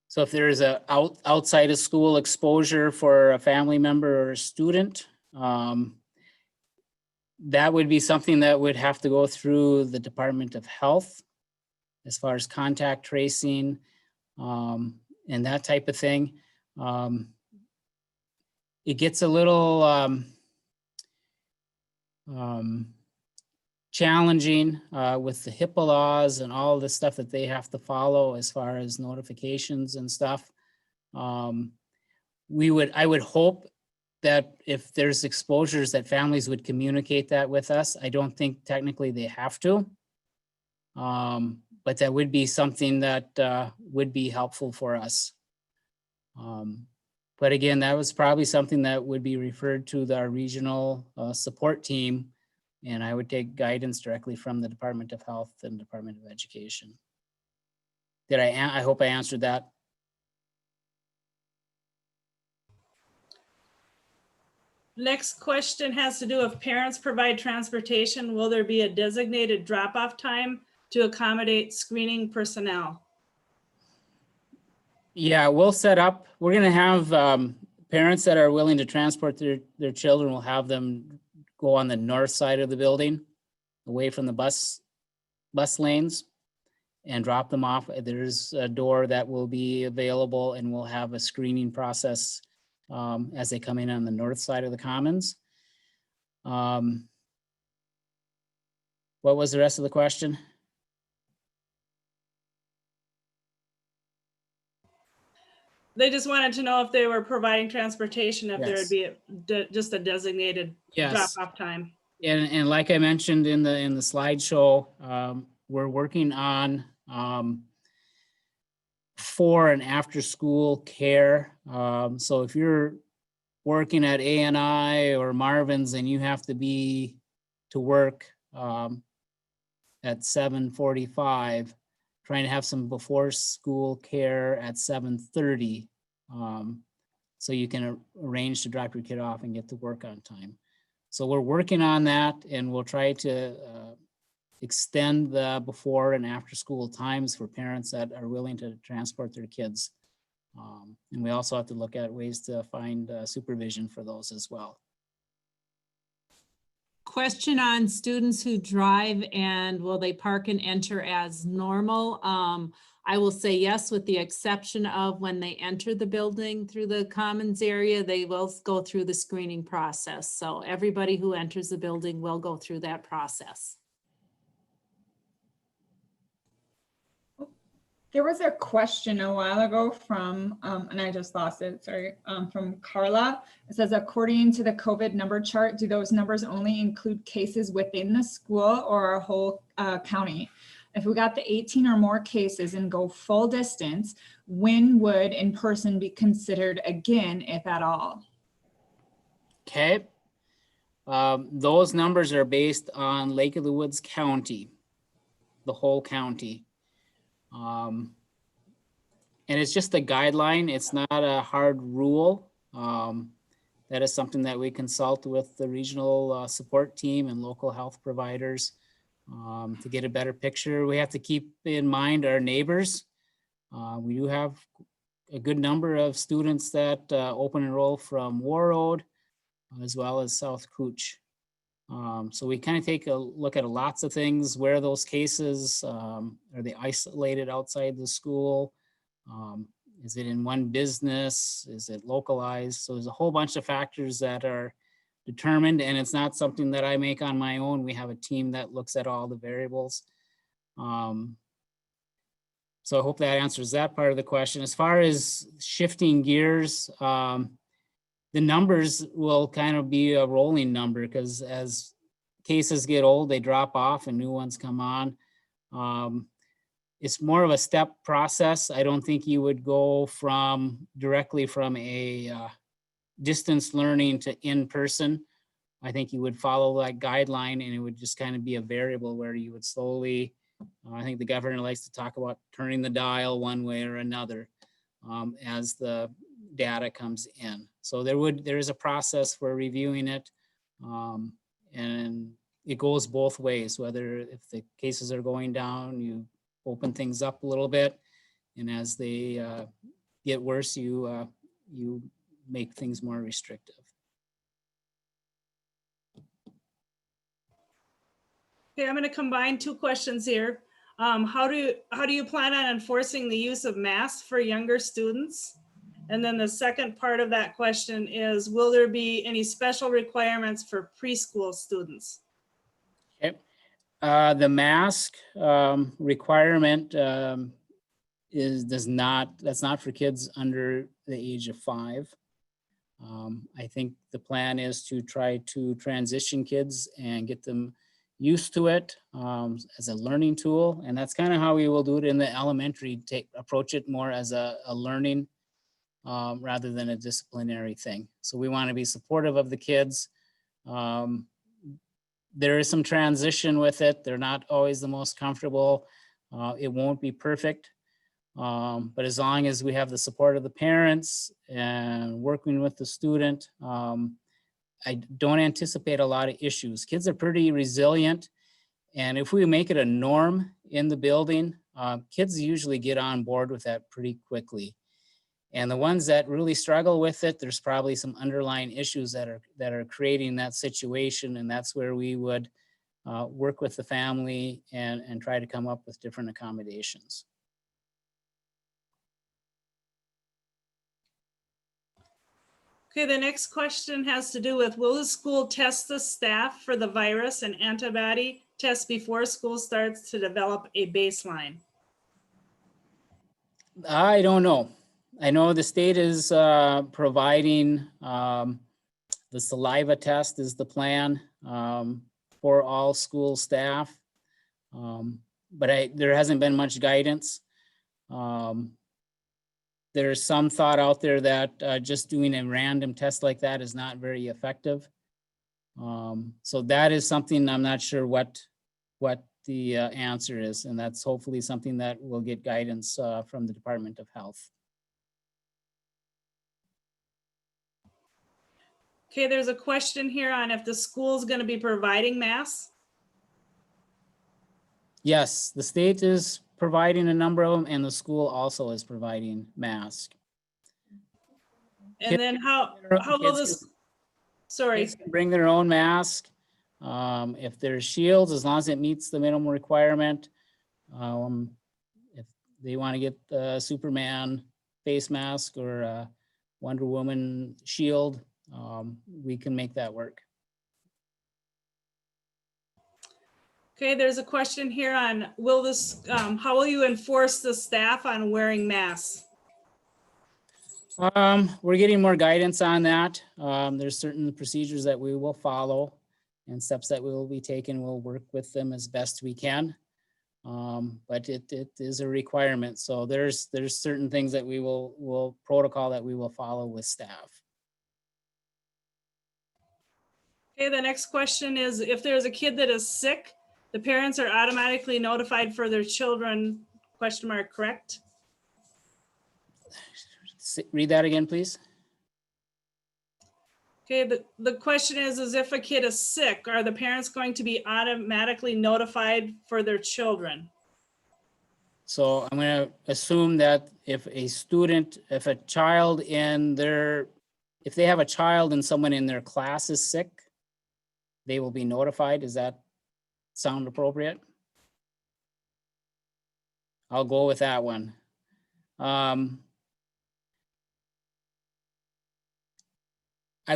so if there is a outside of school exposure for a family member or a student, that would be something that would have to go through the Department of Health as far as contact tracing. and that type of thing. It gets a little challenging with the HIPAA laws and all the stuff that they have to follow as far as notifications and stuff. I would hope that if there's exposures that families would communicate that with us. I don't think technically they have to. But that would be something that would be helpful for us. But again, that was probably something that would be referred to our regional support team. And I would take guidance directly from the Department of Health and Department of Education. I hope I answered that. Next question has to do if parents provide transportation, will there be a designated drop-off time to accommodate screening personnel? Yeah, we'll set up, we're gonna have parents that are willing to transport their children, we'll have them go on the north side of the building, away from the bus lanes, and drop them off. There's a door that will be available, and we'll have a screening process as they come in on the north side of the commons. What was the rest of the question? They just wanted to know if they were providing transportation, if there Yes. would be just a designated Yes. drop-off time. And like I mentioned in the slideshow, we're working on for and after school care. So if you're working at ANI or Marvin's and you have to be to work at 7:45, trying to have some before school care at 7:30. So you can arrange to drop your kid off and get to work on time. So we're working on that, and we'll try to extend the before and after school times for parents that are willing to transport their kids. And we also have to look at ways to find supervision for those as well. Question on students who drive and will they park and enter as normal? I will say yes, with the exception of when they enter the building through the commons area, they will go through the screening process. So everybody who enters the building will go through that process. There was a question a while ago from, and I just lost it, sorry, from Carla. It says, according to the COVID number chart, do those numbers only include cases within the school or a whole county? If we got the 18 or more cases and go full distance, when would in-person be considered again, if at all? Okay. Those numbers are based on Lake of the Woods County, the whole county. And it's just a guideline. It's not a hard rule. That is something that we consult with the regional support team and local health providers to get a better picture. We have to keep in mind our neighbors. We do have a good number of students that open enroll from Warroad as well as South Cooch. So we kind of take a look at lots of things, where those cases, are they isolated outside the school? Is it in one business? Is it localized? So there's a whole bunch of factors that are determined, and it's not something that I make on my own. We have a team that looks at all the variables. So I hope that answers that part of the question. As far as shifting gears, the numbers will kind of be a rolling number, because as cases get old, they drop off and new ones come on. It's more of a step process. I don't think you would go directly from a distance learning to in-person. I think you would follow that guideline, and it would just kind of be a variable where you would slowly, I think the governor likes to talk about turning the dial one way or another as the data comes in. So there is a process for reviewing it, and it goes both ways. Whether if the cases are going down, you open things up a little bit, and as they get worse, you make things more restrictive. Okay, I'm going to combine two questions here. How do you plan on enforcing the use of masks for younger students? And then the second part of that question is, will there be any special requirements for preschool students? Okay. The mask requirement that's not for kids under the age of 5. I think the plan is to try to transition kids and get them used to it as a learning tool. And that's kind of how we will do it in the elementary, approach it more as a learning rather than a disciplinary thing. So we want to be supportive of the kids. There is some transition with it. They're not always the most comfortable. It won't be perfect. But as long as we have the support of the parents and working with the student, I don't anticipate a lot of issues. Kids are pretty resilient. And if we make it a norm in the building, kids usually get on board with that pretty quickly. And the ones that really struggle with it, there's probably some underlying issues that are creating that situation. And that's where we would work with the family and try to come up with different accommodations. Okay, the next question has to do with, will the school test the staff for the virus and antibody tests before school starts to develop a baseline? I don't know. I know the state is providing the saliva test is the plan for all school staff. But there hasn't been much guidance. There's some thought out there that just doing a random test like that is not very effective. So that is something I'm not sure what the answer is, and that's hopefully something that will get guidance from the Department of Health. Okay, there's a question here on if the school's going to be providing masks. Yes, the state is providing a number of them, and the school also is providing masks. And then how will this, sorry, Kids can bring their own mask. If there's shields, as long as it meets the minimum requirement. If they want to get the Superman face mask or a Wonder Woman shield, we can make that work. okay, there's a question here on, will this, how will you enforce the staff on wearing masks? We're getting more guidance on that. There's certain procedures that we will follow and steps that we will be taking. We'll work with them as best we can. But it is a requirement. So there's certain things that we will protocol that we will follow with staff. Okay, the next question is, if there's a kid that is sick, the parents are automatically notified for their children, question mark, correct? Read that again, please. Okay, the question is if a kid is sick, are the parents going to be automatically notified for their children? So I'm going to assume that if a child if they have a child and someone in their class is sick, they will be notified. Does that sound appropriate? I'll go with that one. I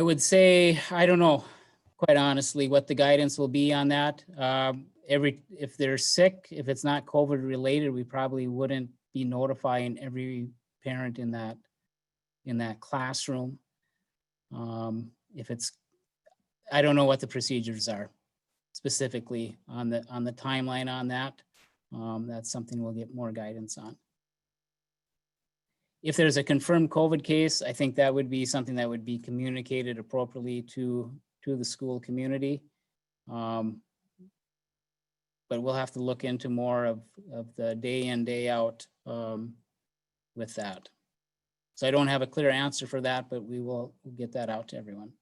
would say, I don't know, quite honestly, what the guidance will be on that. If they're sick, if it's not COVID related, we probably wouldn't be notifying every parent in that classroom. I don't know what the procedures are specifically on the timeline on that. That's something we'll get more guidance on. If there's a confirmed COVID case, I think that would be something that would be communicated appropriately to the school community. But we'll have to look into more of the day in, day out with that. So I don't have a clear answer for that, but we'll get that out to everyone.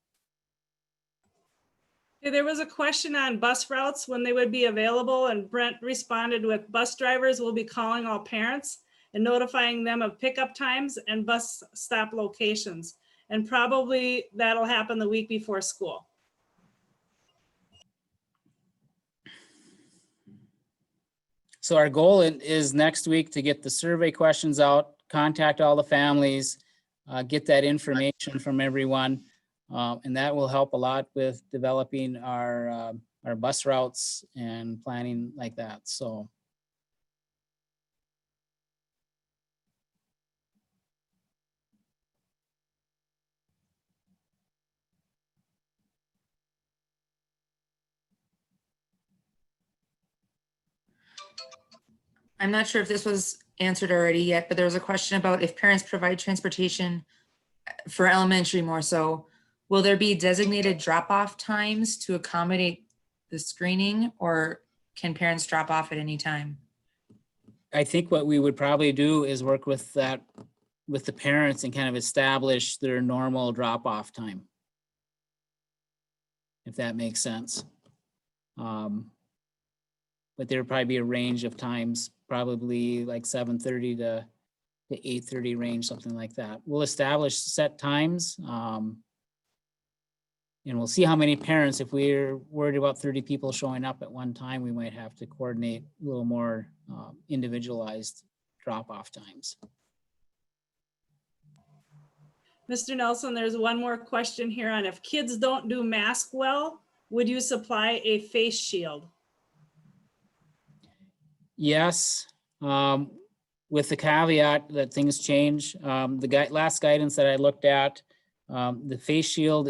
Okay, there was a question on bus routes, when they would be available, and Brent responded with, bus drivers will be calling all parents and notifying them of pickup times and bus stop locations. And probably that'll happen the week before school. So our goal is next week to get the survey questions out, contact all the families, get that information from everyone. And that will help a lot with developing our bus routes and planning like that. So. I'm not sure if this was answered already yet, but there was a question about if parents provide transportation for elementary more so, will there be designated drop-off times to accommodate the screening, or can parents drop off at any time? I think what we would probably do is work with the parents and kind of establish their normal drop-off time. If that makes sense. But there'd probably be a range of times, probably like 7:30 to 8:30 range, something like that. We'll establish set times. And we'll see how many parents, if we're worried about 30 people showing up at one time, we might have to coordinate a little more individualized drop-off times. Mr. Nelson, there's one more question here on if kids don't do mask well, would you supply a face shield? Yes, with the caveat that things change. The last guidance that I looked at, the face shield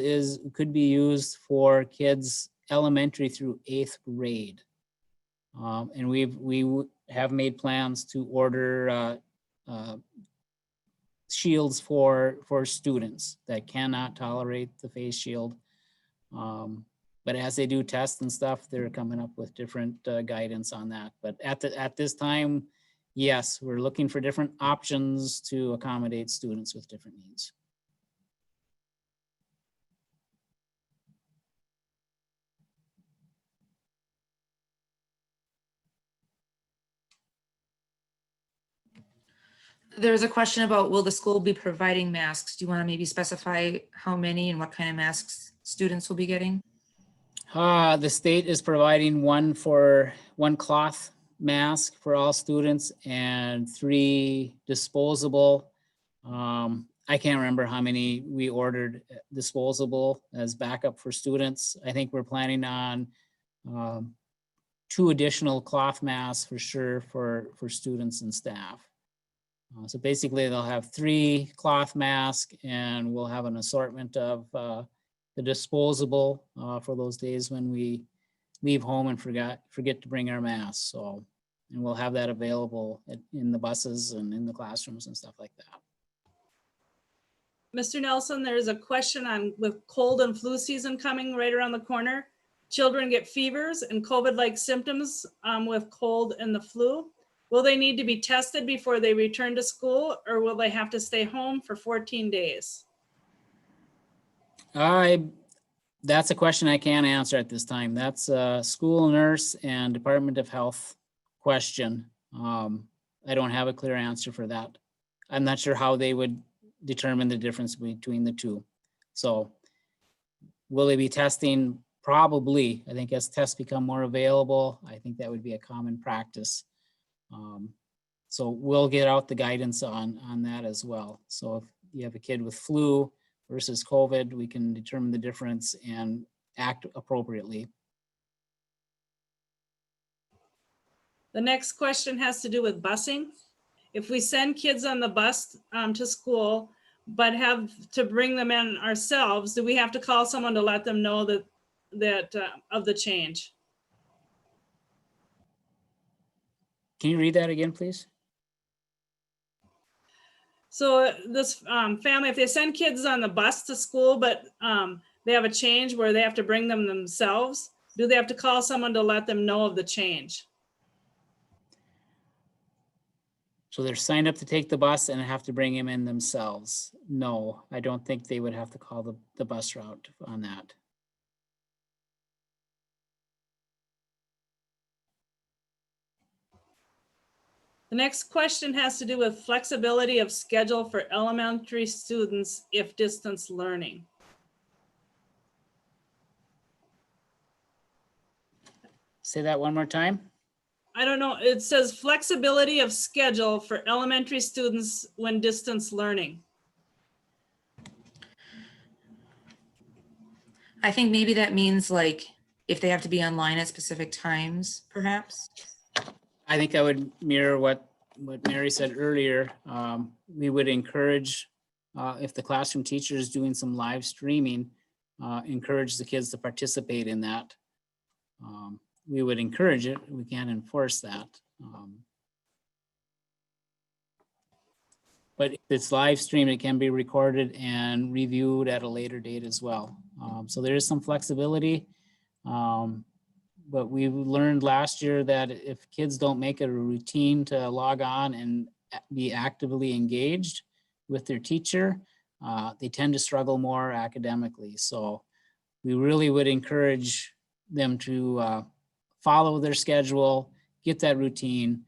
could be used for kids elementary through 8th grade. And we have made plans to order shields for students that cannot tolerate the face shield. But as they do tests and stuff, they're coming up with different guidance on that. But at this time, yes, we're looking for different options to accommodate students with different needs. There's a question about, will the school be providing masks? Do you want to maybe specify how many and what kind of masks students will be getting? The state is providing one cloth mask for all students and 3 disposable. I can't remember how many we ordered disposable as backup for students. I think we're planning on 2 additional cloth masks for sure for students and staff. So basically they'll have 3 cloth masks and we'll have an assortment of the disposable for those days when we leave home and forget to bring our masks. So, and we'll have that available in the buses and in the classrooms and stuff like that. Mr. Nelson, there's a question on with cold and flu season coming right around the corner. Children get fevers and COVID-like symptoms with cold and the flu. Will they need to be tested before they return to school, or will they have to stay home for 14 days? That's a question I can't answer at this time. That's a school nurse and Department of Health question. I don't have a clear answer for that. I'm not sure how they would determine the difference between the two. So will they be testing? Probably. I think as tests become more available, I think that would be a common practice. So we'll get out the guidance on that as well. So if you have a kid with flu versus COVID, we can determine the difference and act appropriately. The next question has to do with busing. If we send kids on the bus to school, but have to bring them in ourselves, do we have to call someone to let them know that of the change? Can you read that again, please? So this family, if they send kids on the bus to school, but they have a change where they have to bring them themselves, do they have to call someone to let them know of the change? So they're signed up to take the bus and have to bring him in themselves. No, I don't think they would have to call the bus route on that. The next question has to do with flexibility of schedule for elementary students if distance learning. Say that one more time. I don't know, it says flexibility of schedule for elementary students when distance learning. I think maybe that means like if they have to be online at specific times, perhaps. I think I would mirror what Mary said earlier. We would encourage, if the classroom teacher is doing some live streaming, encourage the kids to participate in that. We would encourage it. We can't enforce that. But if it's live streamed, it can be recorded and reviewed at a later date as well. So there is some flexibility. But we learned last year that if kids don't make it a routine to log on and be actively engaged with their teacher, they tend to struggle more academically. So we really would encourage them to follow their schedule, get that routine,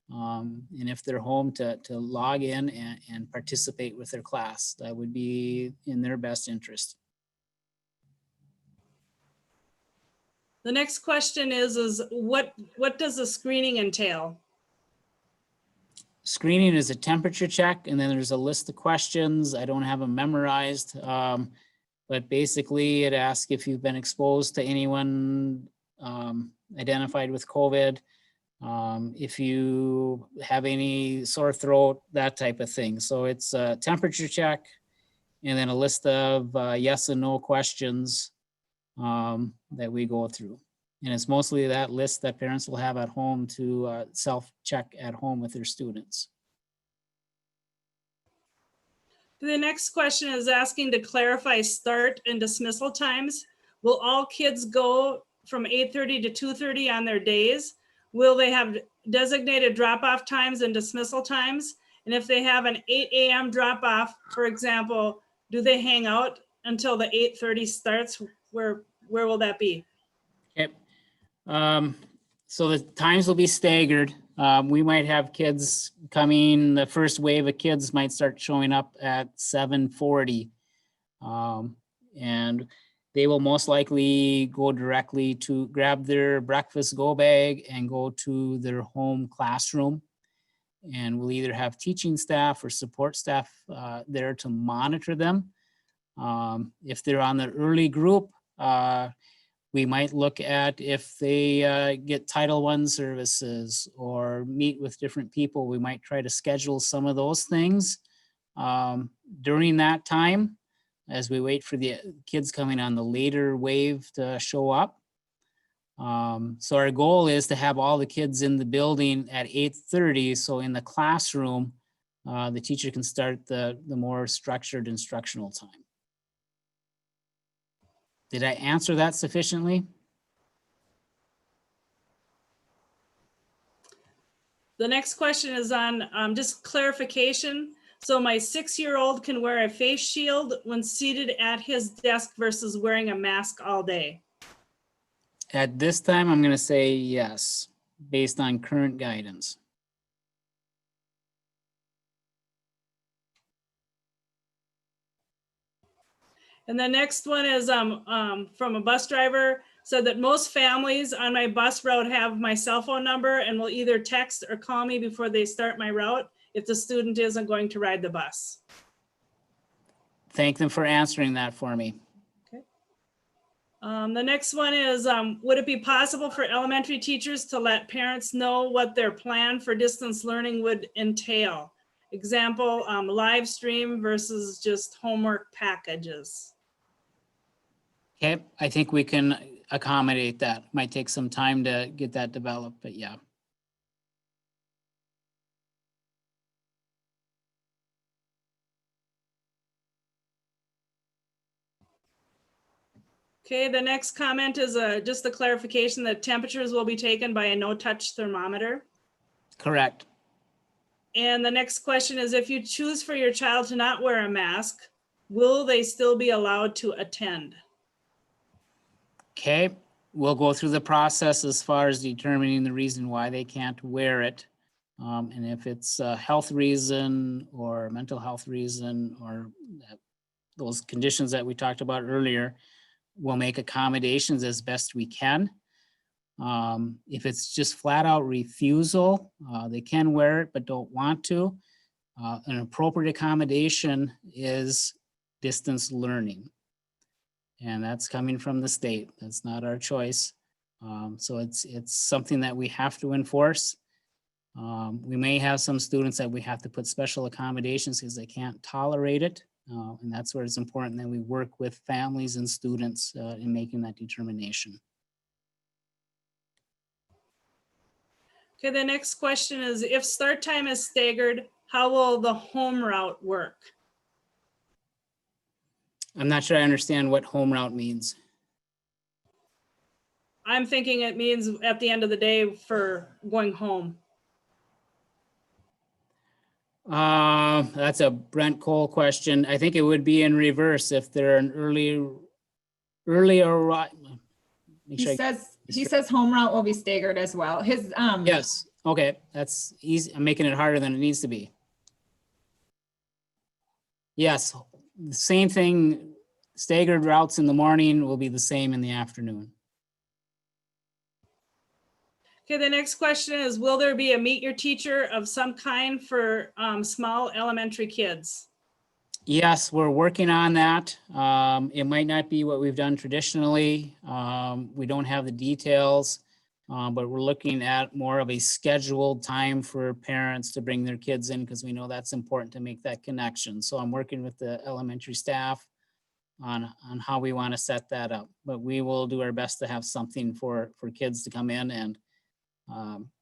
and if they're home to log in and participate with their class. That would be in their best interest. The next question is what does the screening entail? Screening is a temperature check, and then there's a list of questions. I don't have them memorized, but basically it asks if you've been exposed to anyone identified with COVID, if you have any sore throat, that type of thing. So it's a temperature check, and then a list of yes and no questions that we go through. And it's mostly that list that parents will have at home to self-check at home with their students. The next question is asking to clarify start and dismissal times. Will all kids go from 8:30 to 2:30 on their days? Will they have designated drop-off times and dismissal times? And if they have an 8 a.m. drop-off, for example, do they hang out until the 8:30 starts? Where will that be? Okay. So the times will be staggered. We might have kids coming, the first wave of kids might start showing up at 7:40. And they will most likely go directly to grab their breakfast go bag and go to their home classroom. And we'll either have teaching staff or support staff there to monitor them. If they're on the early group, we might look at if they get Title I services or meet with different people. We might try to schedule some of those things during that time as we wait for the kids coming on the later wave to show up. So our goal is to have all the kids in the building at 8:30. So in the classroom, the teacher can start the more structured instructional time. Did I answer that sufficiently? The next question is on just clarification. So my 6-year-old can wear a face shield when seated at his desk versus wearing a mask all day. At this time, I'm going to say yes, based on current guidance. And the next one is from a bus driver, said that most families on my bus route have my cell phone number and will either text or call me before they start my route if the student isn't going to ride the bus. Thank them for answering that for me. Okay. The next one is, would it be possible for elementary teachers to let parents know what their plan for distance learning would entail? Example, live stream versus just homework packages. Okay, I think we can accommodate that. Might take some time to get that developed, but yeah. Okay, the next comment is just a clarification that temperatures will be taken by a no-touch thermometer. Correct. And the next question is, if you choose for your child to not wear a mask, will they still be allowed to attend? Okay, we'll go through the process as far as determining the reason why they can't wear it. And if it's a health reason or mental health reason or those conditions that we talked about earlier, we'll make accommodations as best we can. If it's just flat out refusal, they can wear it but don't want to. An appropriate accommodation is distance learning. And that's coming from the state. That's not our choice. So it's something that we have to enforce. We may have some students that we have to put special accommodations because they can't tolerate it. And that's where it's important that we work with families and students in making that determination. Okay, the next question is, if start time is staggered, how will the home route work? I'm not sure I understand what home route means. I'm thinking it means at the end of the day for going home. That's a Brent Cole question. I think it would be in reverse if they're an early arrival. He says home route will be staggered as well. His, Yes, okay, that's easy. I'm making it harder than it needs to be. Yes, the same thing, staggered routes in the morning will be the same in the afternoon. Okay, the next question is, will there be a meet your teacher of some kind for small elementary kids? Yes, we're working on that. It might not be what we've done traditionally. We don't have the details, but we're looking at more of a scheduled time for parents to bring their kids in because we know that's important to make that connection. So I'm working with the elementary staff on how we want to set that up. But we will do our best to have something for kids to come in and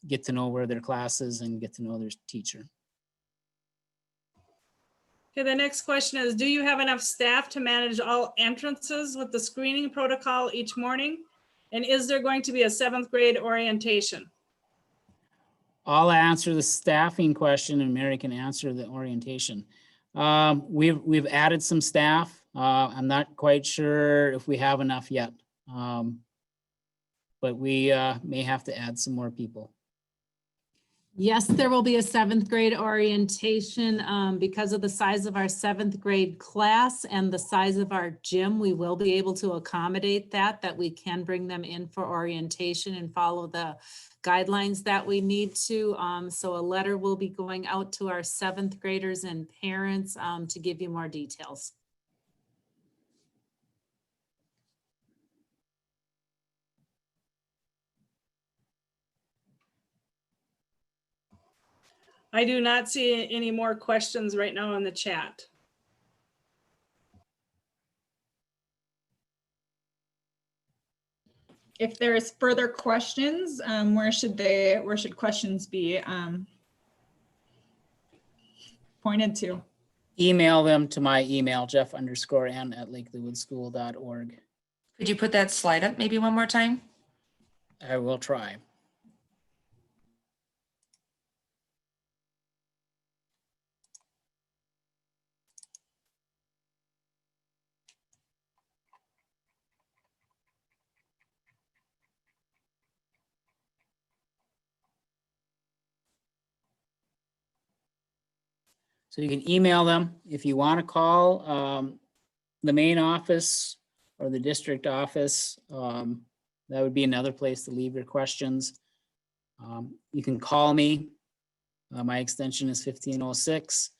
get to know where their class is and get to know their teacher. Okay, the next question is, do you have enough staff to manage all entrances with the screening protocol each morning? And is there going to be a 7th grade orientation? I'll answer the staffing question and Mary can answer the orientation. We've added some staff. I'm not quite sure if we have enough yet. But we may have to add some more people. Yes, there will be a 7th grade orientation because of the size of our 7th grade class and the size of our gym. We will be able to accommodate that we can bring them in for orientation and follow the guidelines that we need to. So a letter will be going out to our 7th graders and parents to give you more details. I do not see any more questions right now in the chat. if there's further questions, where should questions be pointed to? Email them to my email, jeff_n@lakelywoodschool.org. Could you put that slide up maybe one more time? I will try. So you can email them. If you want to call the main office or the district office, that would be another place to leave your questions. You can call me. My extension is 1506.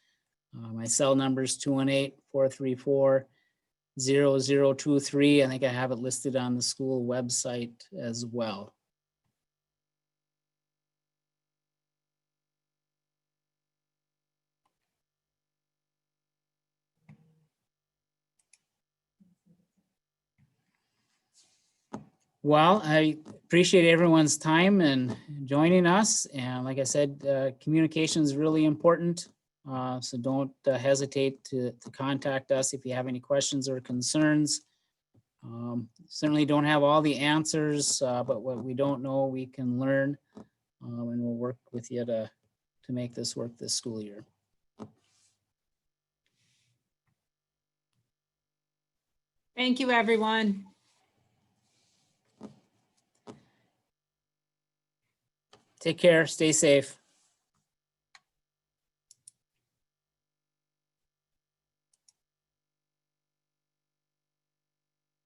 My cell number is 218-434-0023. I think I have it listed on the school website as well. Well, I appreciate everyone's time and joining us. And like I said, communication is really important. So don't hesitate to contact us if you have any questions or concerns. Certainly don't have all the answers, but what we don't know, we can learn. And we'll work with you to make this work this school year. Thank you, everyone. Take care, stay safe.